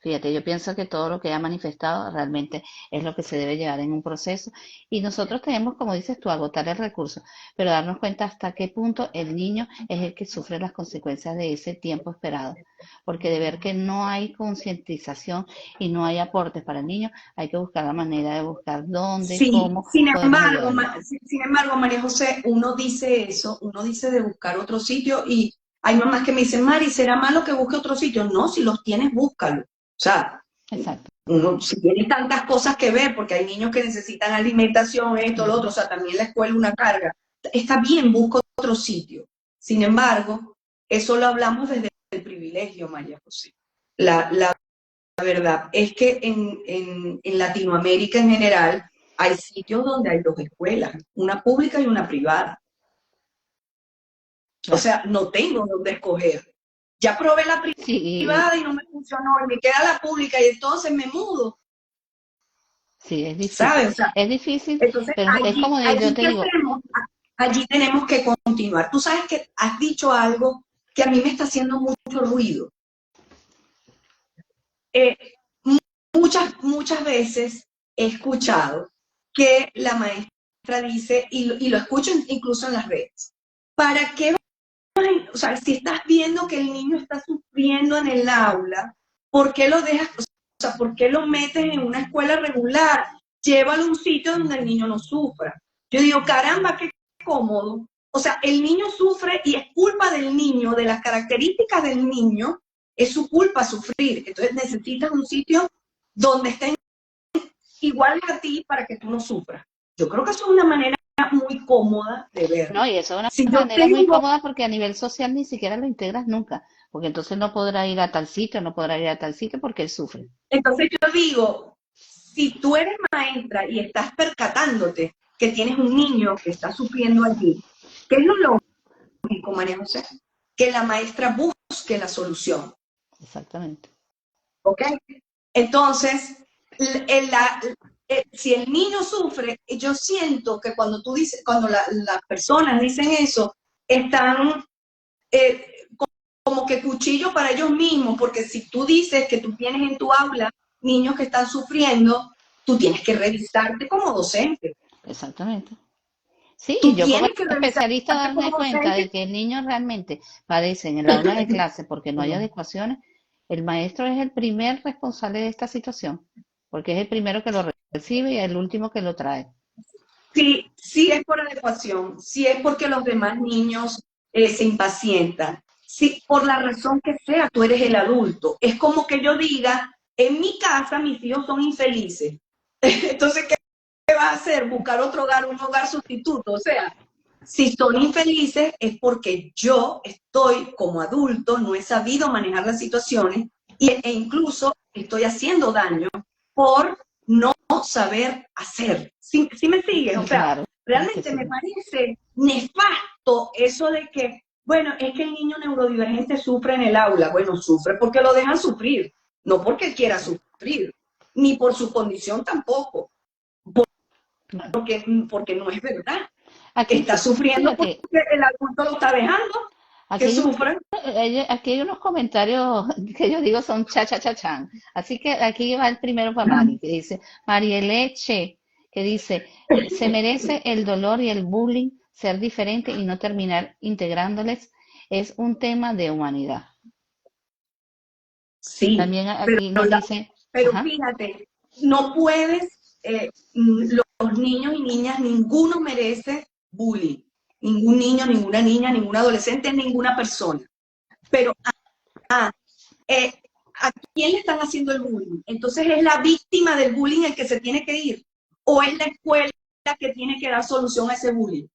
Fíjate, yo pienso que todo lo que ha manifestado realmente es lo que se debe llevar en un proceso y nosotros tenemos, como dices tú, agotar el recurso, pero darnos cuenta hasta qué punto el niño es el que sufre las consecuencias de ese tiempo esperado. Porque de ver que no hay concientización y no hay aportes para el niño, hay que buscar la manera de buscar dónde, Sí, cómo podemos ayudarlo. sin embargo, María José, uno dice eso, uno dice de buscar otro sitio y hay mamás que me dicen, Mari, ¿será malo que busque otro sitio? No, si los tienes, búscalo. O sea, Exacto. uno, si tiene tantas cosas que ver, porque hay niños que necesitan alimentación, esto, lo otro, o sea, también la escuela es una carga. Está bien, busca otro sitio. Sin embargo, eso lo hablamos desde el privilegio, María José. La verdad es que en Latinoamérica en general hay sitios donde hay dos escuelas, una pública y una privada. O Claro. sea, no tengo dónde escoger. Ya probé la Sí, privada y no me funcionó, y me queda la pública y entonces me mudo, sí, es difícil. ¿sabes? O sea, Es difícil, entonces pero es como yo allí te ¿qué digo, hacemos? Allí tenemos que continuar. Tú sabes que has dicho algo que a mí me está haciendo mucho ruido. Eh, muchas veces he escuchado que la maestra dice, y lo escucho incluso en las redes, ¿para qué? O sea, si estás viendo que el niño está sufriendo en el aula, ¿por qué lo dejas? O sea, ¿por qué lo metes en una escuela regular? Llévalo a un sitio donde el niño no sufra. Yo digo, caramba, qué cómodo. O sea, el niño sufre y es culpa del niño, de las características del niño, es su culpa sufrir. Entonces necesitas un sitio donde estén iguales a ti para que tú no sufras. Yo creo que eso es una manera muy cómoda de verlo. no, y eso es una Si yo manera muy tengo, cómoda porque a nivel social ni siquiera lo integras nunca, porque entonces no podrá ir a tal sitio, no podrá ir a tal sitio porque él sufre. entonces yo digo, si tú eres maestra y estás percatándote que tienes un niño que está sufriendo allí, ¿qué es lo lógico, María José? Que la maestra busque la solución, Exactamente. ¿ok? Entonces, si el niño sufre, yo siento que cuando tú dices, cuando las personas dicen eso, están eh, como que cuchillo para ellos mismos, porque si tú dices que tú tienes en tu aula niños que están sufriendo, tú tienes que revisarte como docente. Exactamente. Sí, y Tú yo como tienes que especialista revisarte darme como cuenta docente. de que el niño realmente padece en el aula de clase porque no hay adecuaciones, el maestro es el primer responsable de esta situación, porque es el primero que lo recibe y el último que lo trae. Sí, sí es por adecuación, sí es porque los demás niños se impacientan, sí, por la razón que sea, tú eres el adulto. Es como que yo diga, en mi casa mis hijos son infelices. Entonces, ¿qué vas a hacer? Buscar otro hogar, un hogar sustituto. O sea, si son infelices es porque yo estoy como adulto, no he sabido manejar las situaciones e incluso estoy haciendo daño por no saber hacer. ¿Sí me sigues? O sea, Claro que realmente me sí. parece nefasto eso de que, bueno, es que el niño neurodivergente sufre en el aula. Bueno, sufre porque lo dejan sufrir, no porque quiera Sí, sufrir, ni por su condición tampoco, claro. porque no es verdad. Aquí, Está sufriendo porque fíjate, el adulto lo está dejando que aquí hay, sufra. aquí hay unos comentarios que yo digo son cha cha cha chan. Así que aquí va el primero para Mari, que dice, Marieleche, que dice, se merece el dolor y el bullying, ser diferente y no terminar integrándoles, es un tema de humanidad. Sí, También pero, aquí nos dice, pero ajá, fíjate, no puedes, los niños y niñas, ninguno merece bullying. Ningún niño, ninguna niña, ningún adolescente, ninguna persona. Pero eh, ¿a quién le están haciendo el bullying? Entonces es la víctima del bullying el que se tiene que ir. O es la escuela que tiene que dar solución a ese bullying.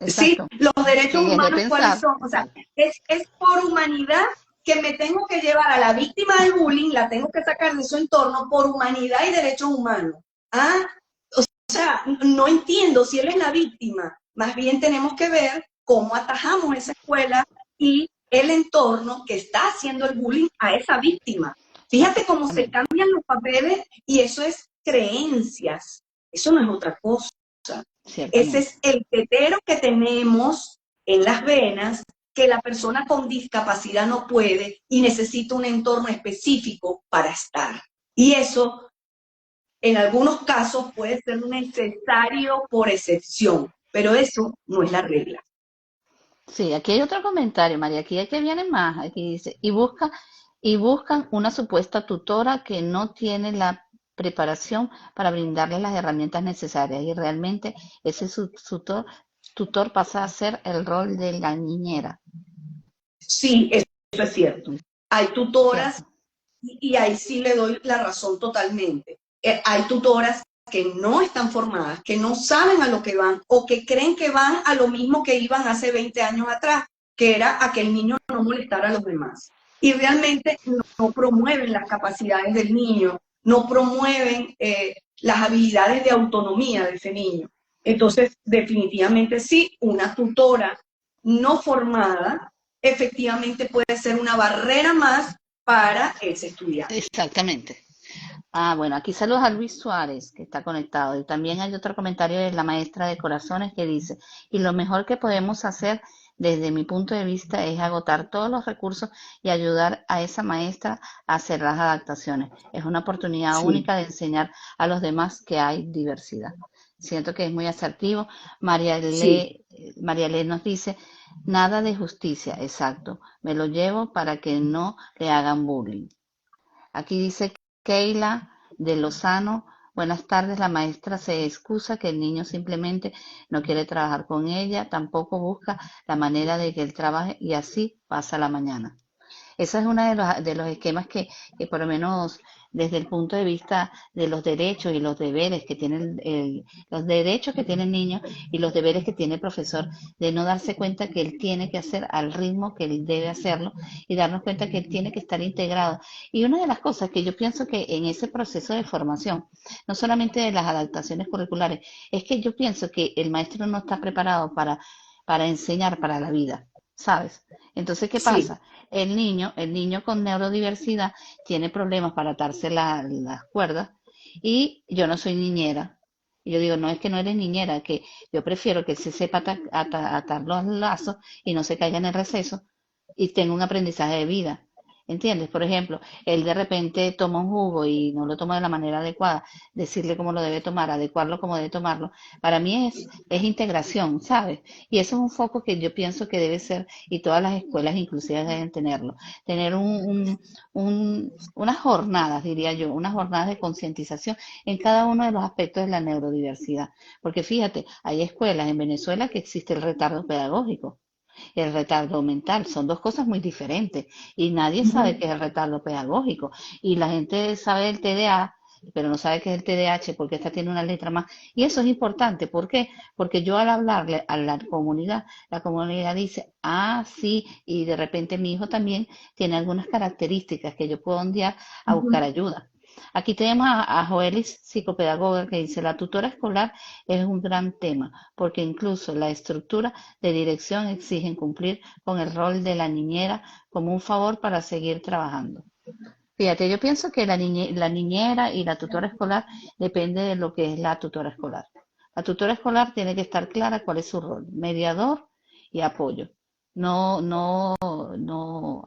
Sí, exacto. los derechos Sí, es de humanos, ¿cuáles pensar. son? O sea, es por humanidad que me tengo que llevar a la víctima del bullying, la tengo que sacar de su entorno por humanidad y derechos humanos. Ah, o sea, no entiendo si él es la víctima. Más bien tenemos que ver cómo atajamos esa escuela y el entorno que está haciendo el bullying a esa víctima. Fíjate cómo se Exactamente, cambian los papeles y eso es creencias. Eso no es otra cosa. Ese ciertamente. es el tetero que tenemos en las venas que la persona con discapacidad no puede y necesita un entorno específico para estar. Y eso, en algunos casos, puede ser necesario por excepción, pero eso no es la regla. Sí, aquí hay otro comentario, María. Aquí es que viene más. Aquí dice, y buscan una supuesta tutora que no tiene la preparación para brindarle las herramientas necesarias. Y realmente ese tutor pasa a ser el rol de la niñera. Sí, eso es cierto. Hay tutoras Cierto. y ahí sí le doy la razón totalmente. Hay tutoras que no están formadas, que no saben a lo que van o que creen que van a lo mismo que iban hace 20 años atrás, que era a que el niño no molestara a los demás. Y realmente no promueven las capacidades del niño, no promueven las habilidades de autonomía de ese niño. Entonces, definitivamente sí, una tutora no formada efectivamente puede ser una barrera más para ese estudiante. Exactamente. Ah, bueno, aquí saludos a Luis Suárez, que está conectado. Y también hay otro comentario de la maestra de corazones que dice, y lo mejor que podemos hacer desde mi punto de vista es agotar todos los recursos y ayudar a esa maestra a hacer las adaptaciones. Es una oportunidad Sí, única de enseñar a los demás que hay diversidad. Siento que es muy asertivo. sí, María Le nos dice, nada de justicia, exacto. Me lo llevo para que no le hagan bullying. Aquí dice Keila de Lozano, buenas tardes, la maestra se excusa que el niño simplemente no quiere trabajar con ella, tampoco busca la manera de que él trabaje y así pasa la mañana. Ese es uno de los esquemas que por lo menos desde el punto de vista de los derechos y los deberes que tiene los derechos que tiene el niño y los deberes que tiene el profesor, de no darse cuenta que él tiene que hacer al ritmo que él debe hacerlo y darnos cuenta que él tiene que estar integrado. Y una de las cosas que yo pienso que en ese proceso de formación, no solamente de las adaptaciones curriculares, es que yo pienso que el maestro no está preparado para enseñar para la vida, ¿sabes? Entonces, ¿qué sí, pasa? El niño con neurodiversidad tiene problemas para atarse las cuerdas y yo no soy niñera. Y yo digo, no es que no eres niñera, que yo prefiero que él se sepa atar los lazos y no se caiga en el receso y tenga un aprendizaje de vida. ¿Entiendes? Por ejemplo, él de repente toma un jugo y no lo toma de la manera adecuada, decirle cómo lo debe tomar, adecuarlo como debe tomarlo, para mí es integración, ¿sabes? Y eso es un foco que yo pienso que debe ser, y todas las escuelas inclusive deben tenerlo, tener unas jornadas, diría yo, unas jornadas de concientización en cada uno de los aspectos de la neurodiversidad. Porque fíjate, hay escuelas en Venezuela que existe el retardo pedagógico, el retardo mental, son dos cosas muy diferentes y nadie sabe qué es el retardo pedagógico y la gente sabe el TDA, pero no sabe qué es el TDAH porque esta tiene una letra más y eso es importante, ¿por qué? Porque yo al hablarle a la comunidad dice, ah, sí, y de repente mi hijo también tiene algunas características que yo puedo enviar a buscar Ujú. ayuda. Aquí tenemos a Joelis, psicopedagoga, que dice, la tutora escolar es un gran tema, porque incluso la estructura de dirección exigen cumplir con el rol de la niñera como un favor para seguir trabajando. Fíjate, yo pienso que la niñera y la tutora escolar depende de lo que es la tutora escolar. La tutora escolar tiene que estar clara cuál es su rol, mediador y apoyo. No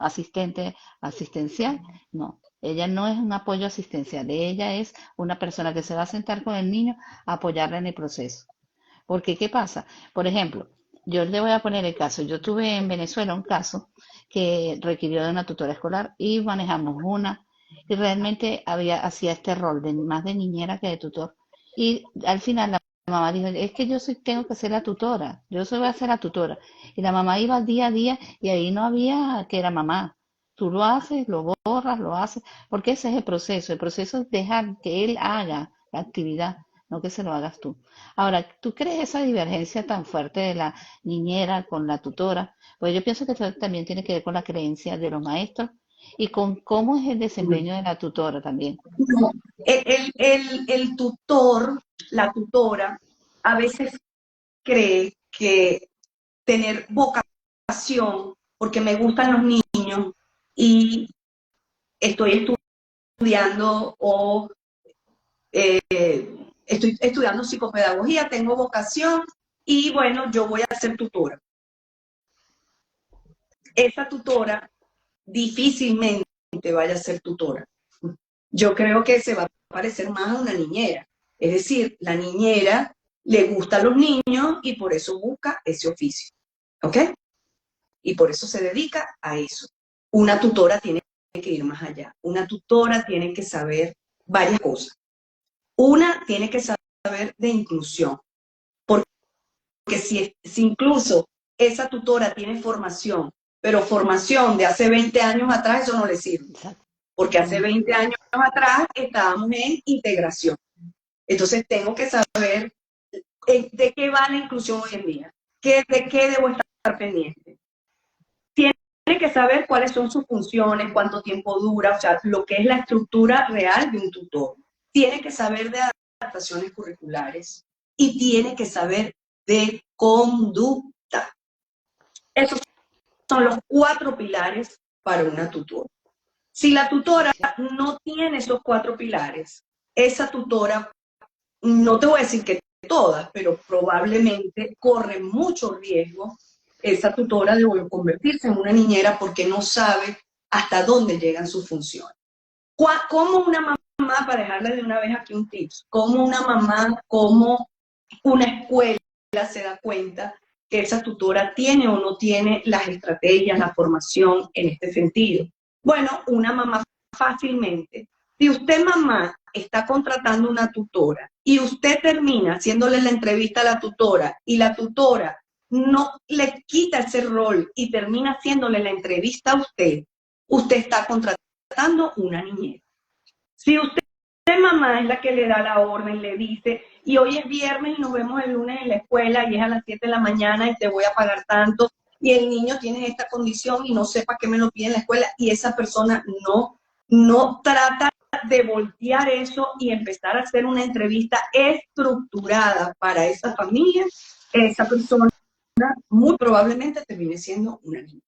asistente asistencial, no. Ella no es un apoyo asistencial, ella es una persona que se va a sentar con el niño a apoyarle en el proceso. Porque, ¿qué pasa? Por ejemplo, yo le voy a poner el caso. Yo tuve en Venezuela un caso que requirió de una tutora escolar y manejamos una y realmente hacía este rol de más de niñera que de tutor. Y al final la mamá dijo, es que yo soy, tengo que ser la tutora, voy a ser la tutora. Y la mamá iba día a día y ahí no había que era mamá. Tú lo haces, lo borras, lo haces, porque ese es el proceso. El proceso es dejar que él haga la actividad, no que se lo hagas tú. Ahora, ¿tú crees esa divergencia tan fuerte de la niñera con la tutora? Pues yo pienso que eso también tiene que ver con la creencia de los maestros y con cómo es el desempeño de la tutora también. No, el tutor, la tutora, a veces cree que tener vocación, porque me gustan los niños y estoy estudiando o estoy estudiando psicopedagogía, tengo vocación y bueno, yo voy a ser tutora. Esa tutora difícilmente vaya a ser tutora. Yo creo que se va a parecer más a una niñera. Es decir, la niñera le gusta a los niños y por eso busca ese oficio. ¿Ok? Y por eso se dedica a eso. Una tutora tiene que ir más allá. Una tutora tiene que saber varias cosas. Una tiene que saber de inclusión. Porque si incluso esa tutora tiene formación, pero formación de hace 20 años atrás, eso no le sirve. Exacto. Porque hace 20 años atrás estábamos en integración. Entonces tengo que saber de qué va la inclusión hoy en día, de qué debo estar pendiente. Tiene que saber cuáles son sus funciones, cuánto tiempo dura, o sea, lo que es la estructura real de un tutor. Tiene que saber de adaptaciones curriculares y tiene que saber de conducta. Esos son los 4 pilares para una tutora. Si la tutora no tiene esos 4 pilares, esa tutora, no te voy a decir que todas, pero probablemente corre mucho riesgo esa tutora de convertirse en una niñera porque no sabe hasta dónde llegan sus funciones. ¿Cómo una mamá, para dejarle de una vez aquí un tips, cómo una mamá, cómo una escuela se da cuenta que esa tutora tiene o no tiene las estrategias, la formación en este sentido? Bueno, una mamá fácilmente, si usted mamá está contratando una tutora y usted termina haciéndole la entrevista a la tutora y la tutora no le quita ese rol y termina haciéndole la entrevista a usted, usted está contratando una niñera. Si usted mamá es la que le da la orden, le dice, y hoy es viernes y nos vemos el lunes en la escuela y es a las 7 de la mañana y te voy a pagar tanto, y el niño tiene esta condición y no sepa qué me lo pide en la escuela, y esa persona no trata de voltear eso y empezar a hacer una entrevista estructurada para esa familia, esa persona muy probablemente termine siendo una niña.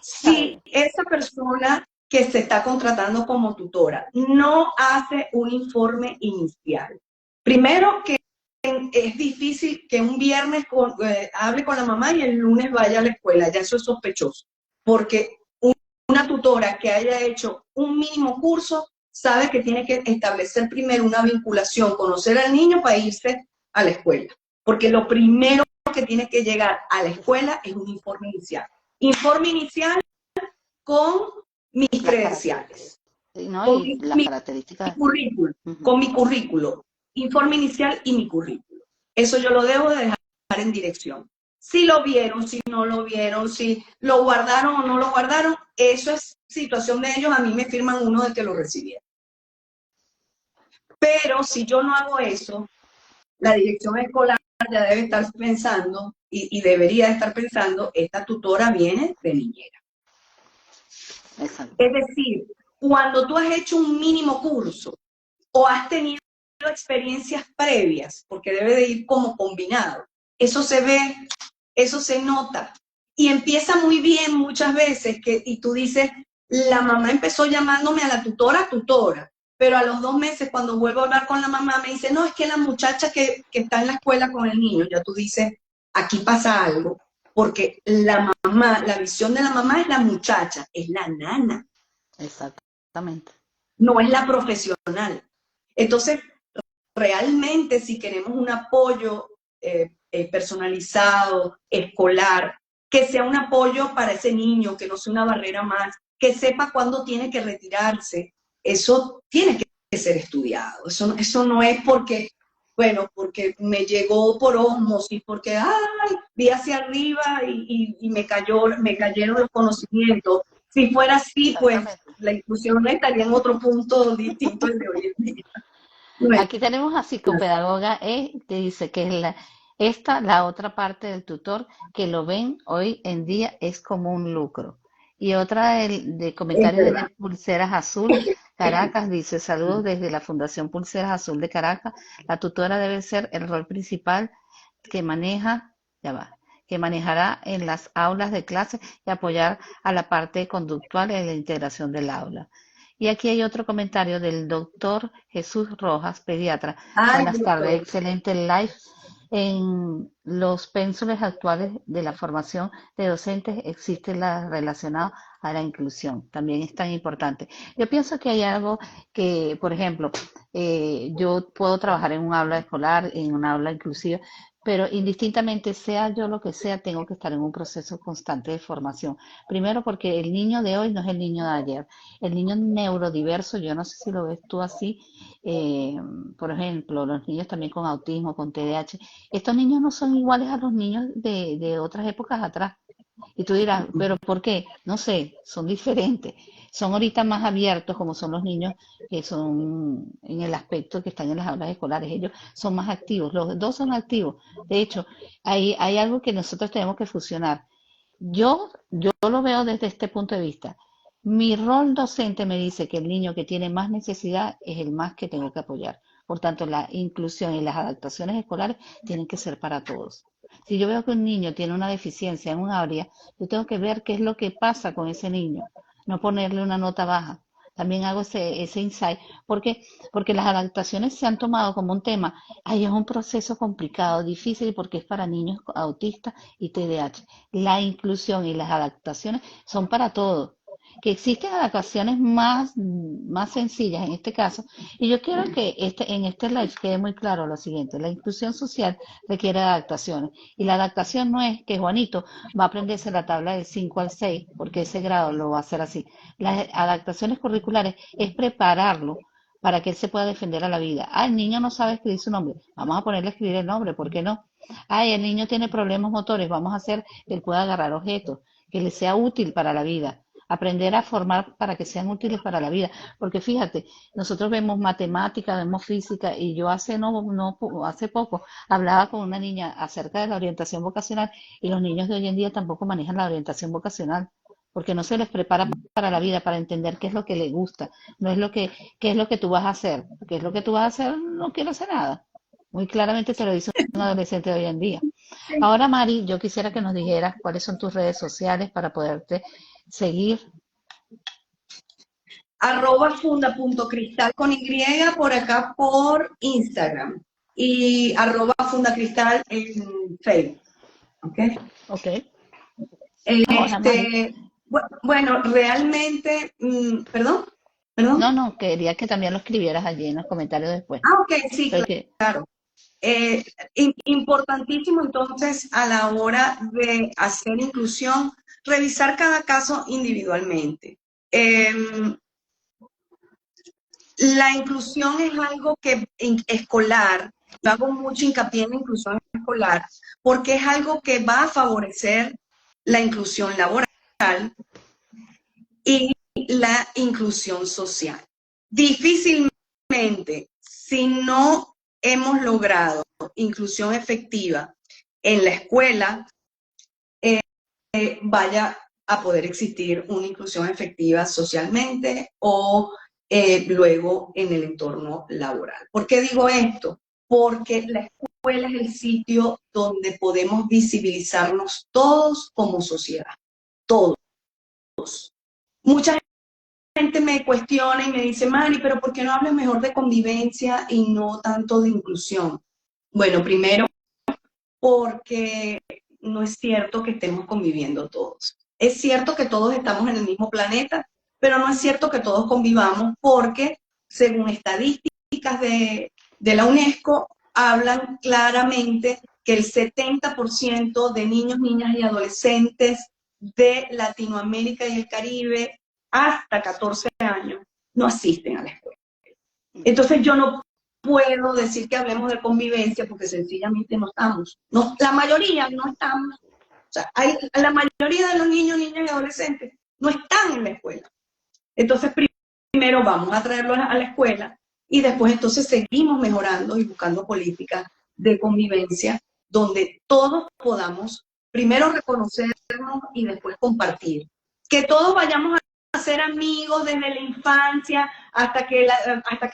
Si esa persona que se está contratando como tutora no hace un informe inicial, primero que es difícil que un viernes hable con la mamá y el lunes vaya a la escuela, ya eso es sospechoso, porque una tutora tutora que haya hecho un mínimo curso sabe que tiene que establecer primero una vinculación, conocer al niño para irse a la escuela. Porque lo primero que tiene que llegar a la escuela es un informe inicial. Informe inicial con mis credenciales, ¿no? con Y las mi características. currículo, con mi currículo, informe inicial y mi currículo. Eso yo lo debo de dejar en dirección. Si lo vieron, si no lo vieron, si lo guardaron o no lo guardaron, eso es situación de ellos. A mí me firman uno de que lo recibieron. Pero si yo no hago eso, la dirección escolar ya debe estar pensando y debería estar pensando, esta tutora viene de niñera. Exacto. Es decir, cuando tú has hecho un mínimo curso o has tenido experiencias previas, porque debe de ir como combinado, eso se ve, eso se nota. Y empieza muy bien muchas veces, y tú dices, la mamá empezó llamándome a la tutora, pero a los 2 meses cuando vuelvo a hablar con la mamá me dice, no, es que la muchacha que está en la escuela con el niño, ya tú dices, aquí pasa algo, porque la mamá, la visión de la mamá es la muchacha, es la nana. Exactamente. No es la profesional. Entonces, realmente si queremos un apoyo personalizado, escolar, que sea un apoyo para ese niño, que no sea una barrera más, que sepa cuándo tiene que retirarse, eso tiene que ser estudiado. Eso no es porque, bueno, porque me llegó por ósmosis, porque, ay, vi hacia arriba y me cayeron los conocimientos. Si fuera así, pues la inclusión estaría en otro punto distinto al de hoy en día. No es Aquí tenemos a psicopedagoga que dice que es la otra parte del tutor que lo ven hoy en día es como un lucro. Y otra de es comentarios verdad. de Pulseras Azul, Caracas, dice saludos desde la Fundación Pulseras Azul de Caracas. La tutora debe ser el rol principal que maneja, ya va, que manejará en las aulas de clase y apoyar a la parte conductual en la integración del aula. Y aquí hay otro comentario del doctor Jesús Rojas, pediatra. Ay, Buenas tardes, doctor. excelente live. En los pénsules actuales de la formación de docentes existe la relacionada a la inclusión. También es tan importante. Yo pienso que hay algo que, por ejemplo, yo puedo trabajar en un aula escolar, en un aula inclusiva, pero indistintamente sea yo lo que sea, tengo que estar en un proceso constante de formación. Primero porque el niño de hoy no es el niño de ayer. El niño neurodiverso, yo no sé si lo ves tú así, eh, por ejemplo, los niños también con autismo, con TDAH, estos niños no son iguales a los niños de otras épocas atrás. Y tú dirás, ¿pero por qué? No sé, son diferentes. Son ahorita más abiertos como son los niños que son en el aspecto que están en las aulas escolares. Ellos son más activos, los dos son activos. De hecho, hay algo que nosotros tenemos que fusionar. Yo lo veo desde este punto de vista. Mi rol docente me dice que el niño que tiene más necesidad es el más que tengo que apoyar. Por tanto, la inclusión y las adaptaciones escolares tienen que ser para todos. Si yo veo que un niño tiene una deficiencia en un área, yo tengo que ver qué es lo que pasa con ese niño, no ponerle una nota baja. También hago ese insight. ¿Por qué? Porque las adaptaciones se han tomado como un tema. Ay, es un proceso complicado, difícil, porque es para niños autistas y TDAH. La inclusión y las adaptaciones son para todos. Que existen adaptaciones más sencillas en este caso. Y yo quiero que en este live quede muy claro lo siguiente. La inclusión social requiere adaptaciones. Y la adaptación no es que Juanito va a aprenderse la tabla del 5 al 6 porque ese grado lo va a hacer así. Las adaptaciones curriculares es prepararlo para que él se pueda defender a la vida. Ah, el niño no sabe escribir su nombre. Vamos a ponerle a escribir el nombre, ¿por qué no? Ah, el niño tiene problemas motores. Vamos a hacer que él pueda agarrar objetos, que le sea útil para la vida. Aprender a formar para que sean útiles para la vida. Porque fíjate, nosotros vemos matemática, vemos física, y yo hace poco hablaba con una niña acerca de la orientación vocacional, y los niños de hoy en día tampoco manejan la orientación vocacional, porque no se les prepara para la vida, para entender qué es lo que les gusta, no es qué es lo que tú vas a hacer, qué es lo que tú vas a hacer, no quiero hacer nada. Muy claramente te lo dice un adolescente de hoy en día. Ahora, Mari, yo quisiera que nos dijeras cuáles son tus redes sociales para poderte seguir. @funda.cristal con Y por acá por Instagram y @fundacristal en Facebook. ¿Ok? Ok. Ahora, Mari, Este, Bueno, realmente, perdón, perdón. No, no, quería que también lo escribieras allí en los comentarios después. Ah, ok, sí, Porque, claro. Importantísimo entonces a la hora de hacer inclusión, revisar cada caso individualmente. Em, la inclusión es algo que escolar, yo hago mucho hincapié en la inclusión escolar, porque es algo que va a favorecer la inclusión laboral y la inclusión social. Difícilmente, si no hemos logrado inclusión efectiva en la escuela, vaya a poder existir una inclusión efectiva socialmente o luego en el entorno laboral. ¿Por qué digo esto? Porque la escuela es el sitio donde podemos visibilizarnos todos como sociedad, todos. Mucha gente me cuestiona y me dice, Mari, pero ¿por qué no hablas mejor de convivencia y no tanto de inclusión? Bueno, primero, porque no es cierto que estemos conviviendo todos. Es cierto que todos estamos en el mismo planeta, pero no es cierto que todos convivamos porque, según estadísticas de la UNESCO, hablan claramente que el 70% de niños, niñas y adolescentes de Latinoamérica y el Caribe hasta 14 años no asisten a la escuela. Entonces yo no puedo decir que hablemos de convivencia porque sencillamente no estamos. No, la mayoría no estamos. O sea, la mayoría de los niños, niñas y adolescentes no están en la escuela. Entonces primero vamos a traerlos a la escuela y después entonces seguimos mejorando y buscando políticas de convivencia donde todos podamos primero reconocernos y después compartir. Que todos vayamos a ser amigos desde la infancia hasta que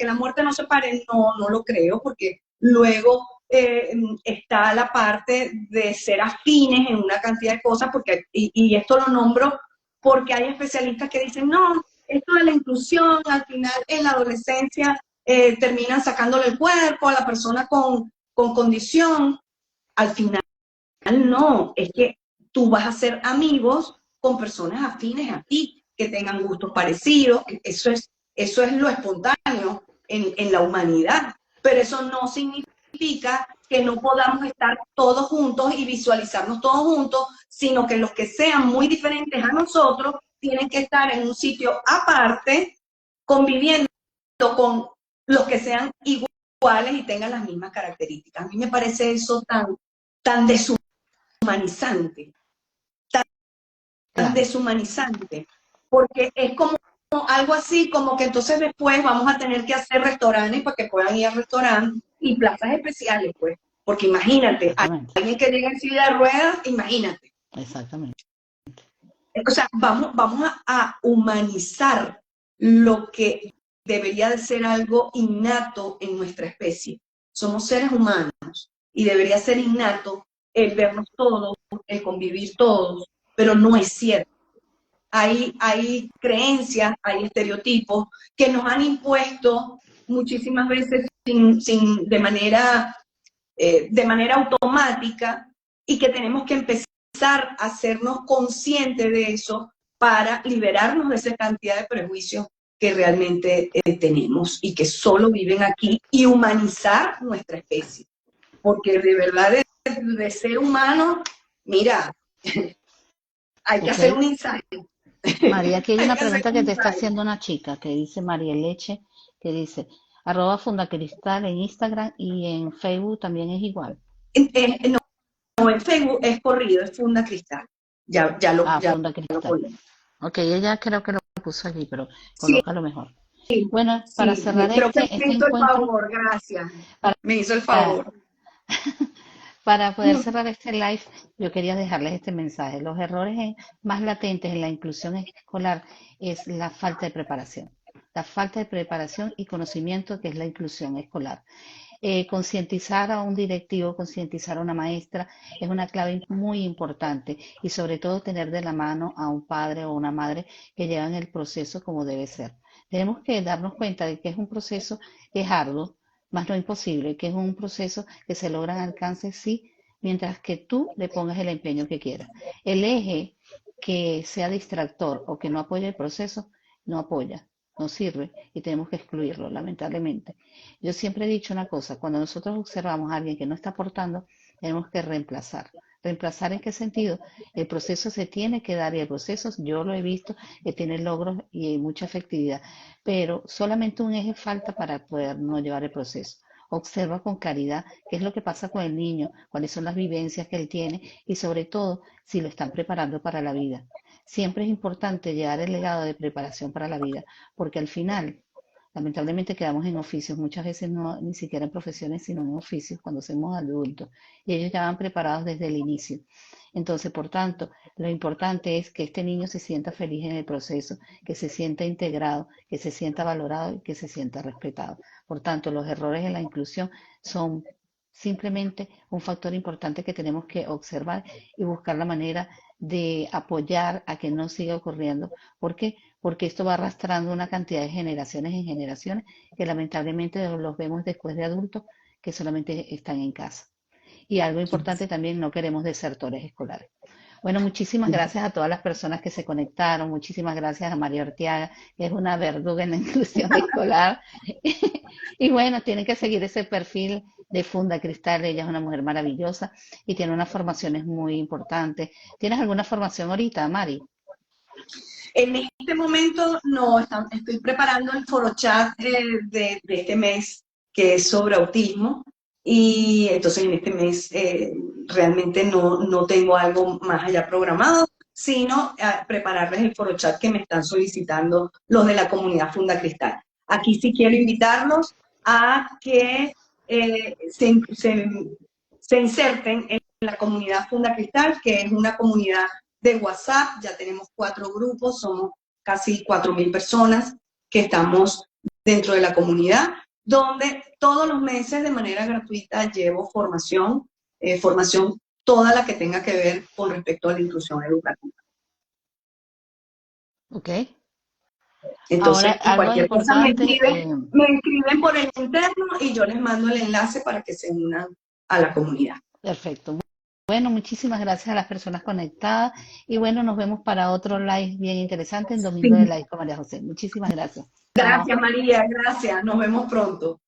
la muerte nos separe, no lo creo, porque luego está la parte de ser afines en una cantidad de cosas, porque, y esto lo nombro porque hay especialistas que dicen, no, esto de la inclusión, al final en la adolescencia terminan sacándole el cuerpo a la persona con condición, al final no, es que tú vas a ser amigos con personas afines a ti, que tengan gustos parecidos, eso es lo espontáneo en la humanidad, pero eso no significa que no podamos estar todos juntos y visualizarnos todos juntos, sino que los que sean muy diferentes a nosotros tienen que estar en un sitio aparte, conviviendo con los que sean iguales y tengan las mismas características. A mí me parece eso tan deshumanizante, tan claro, deshumanizante, porque es como algo así como que entonces después vamos a tener que hacer restaurantes para que puedan ir al restaurante y plazas especiales, pues, porque imagínate, exactamente, alguien que llega en silla de ruedas, imagínate. exactamente. O sea, vamos a humanizar lo que debería de ser algo innato en nuestra especie. Somos seres humanos y debería ser innato el vernos todos, el convivir todos, pero no es cierto. Hay creencias, hay estereotipos que nos han impuesto muchísimas veces de manera automática y que tenemos que empezar a hacernos conscientes de eso para liberarnos de esa cantidad de prejuicios que realmente tenemos y que solo viven aquí y humanizar nuestra especie. Porque de verdad de ser humano, mira, hay que Ok, hacer un ensayo. María, aquí hay Hay una que hacer pregunta un que te está ensayo. haciendo una chica que dice María Leche, que dice, @fundacristal en Instagram y en Facebook también es igual. No, en Facebook es corrido, es Funda Cristal. Ya Funda lo Cristal. ponemos. Ok, ella creo que lo puso allí, pero Sí, colócalo mejor. Bueno, para sí, cerrar creo que este me hizo el encuentro, favor, gracias. para, Me hizo el para, favor. para poder cerrar este live, yo quería dejarles este mensaje. Los errores más latentes en la inclusión escolar es la falta de preparación. La falta de preparación y conocimiento que es la inclusión escolar. Concientizar a un directivo, concientizar a una maestra es una clave muy importante y sobre todo tener de la mano a un padre o una madre que llevan el proceso como debe ser. Tenemos que darnos cuenta de que es un proceso que es arduo, más no imposible, que es un proceso que se logran alcances sí, mientras que tú le pongas el empeño que quieras. El eje que sea distractor o que no apoye el proceso, no apoya, no sirve y tenemos que excluirlo, lamentablemente. Yo siempre he dicho una cosa, cuando nosotros observamos a alguien que no está aportando, tenemos que reemplazar. ¿Reemplazar en qué sentido? El proceso se tiene que dar y el proceso, yo lo he visto, que tiene logros y mucha efectividad, pero solamente un eje falta para poder no llevar el proceso. Observa con claridad qué es lo que pasa con el niño, cuáles son las vivencias que él tiene y sobre todo si lo están preparando para la vida. Siempre es importante llevar el legado de preparación para la vida, porque al final, lamentablemente quedamos en oficios, muchas veces no ni siquiera en profesiones, sino en oficios cuando somos adultos, y ellos ya van preparados desde el inicio. Entonces, por tanto, lo importante es que este niño se sienta feliz en el proceso, que se sienta integrado, que se sienta valorado y que se sienta respetado. Por tanto, los errores en la inclusión son simplemente un factor importante que tenemos que observar y buscar la manera de apoyar a que no siga ocurriendo. ¿Por qué? Porque esto va arrastrando una cantidad de generaciones en generaciones que lamentablemente los vemos después de adultos que solamente están en casa. Y algo importante también, no queremos desertores escolares. Bueno, muchísimas gracias a todas las personas que se conectaron, muchísimas gracias a María Ortiaga, que es una verduga en la inclusión escolar. Y bueno, tienen que seguir ese perfil de Funda Cristal, ella es una mujer maravillosa y tiene unas formaciones muy importantes. ¿Tienes alguna formación ahorita, Mari? En este momento no, estoy preparando el foro-chat de este mes que es sobre autismo y entonces en este mes realmente no tengo algo más allá programado, sino prepararles el foro-chat que me están solicitando los de la comunidad Funda Cristal. Aquí sí quiero invitarlos a que se inserten en la comunidad Funda Cristal, que es una comunidad de WhatsApp, ya tenemos 4 grupos, somos casi 4.000 personas que estamos dentro de la comunidad, donde todos los meses de manera gratuita llevo formación toda la que tenga que ver con respecto a la inclusión educativa. Ok. Ahora, Entonces, algo cualquier cosa me importante, escriben, me escriben por el interno y yo les mando el enlace para que se unan a la comunidad. perfecto. Bueno, muchísimas gracias a las personas conectadas y bueno, nos vemos para otro live bien interesante en Domingo de Sí. Live con María José. Muchísimas gracias. Chao. Gracias, María, gracias. Nos vemos pronto.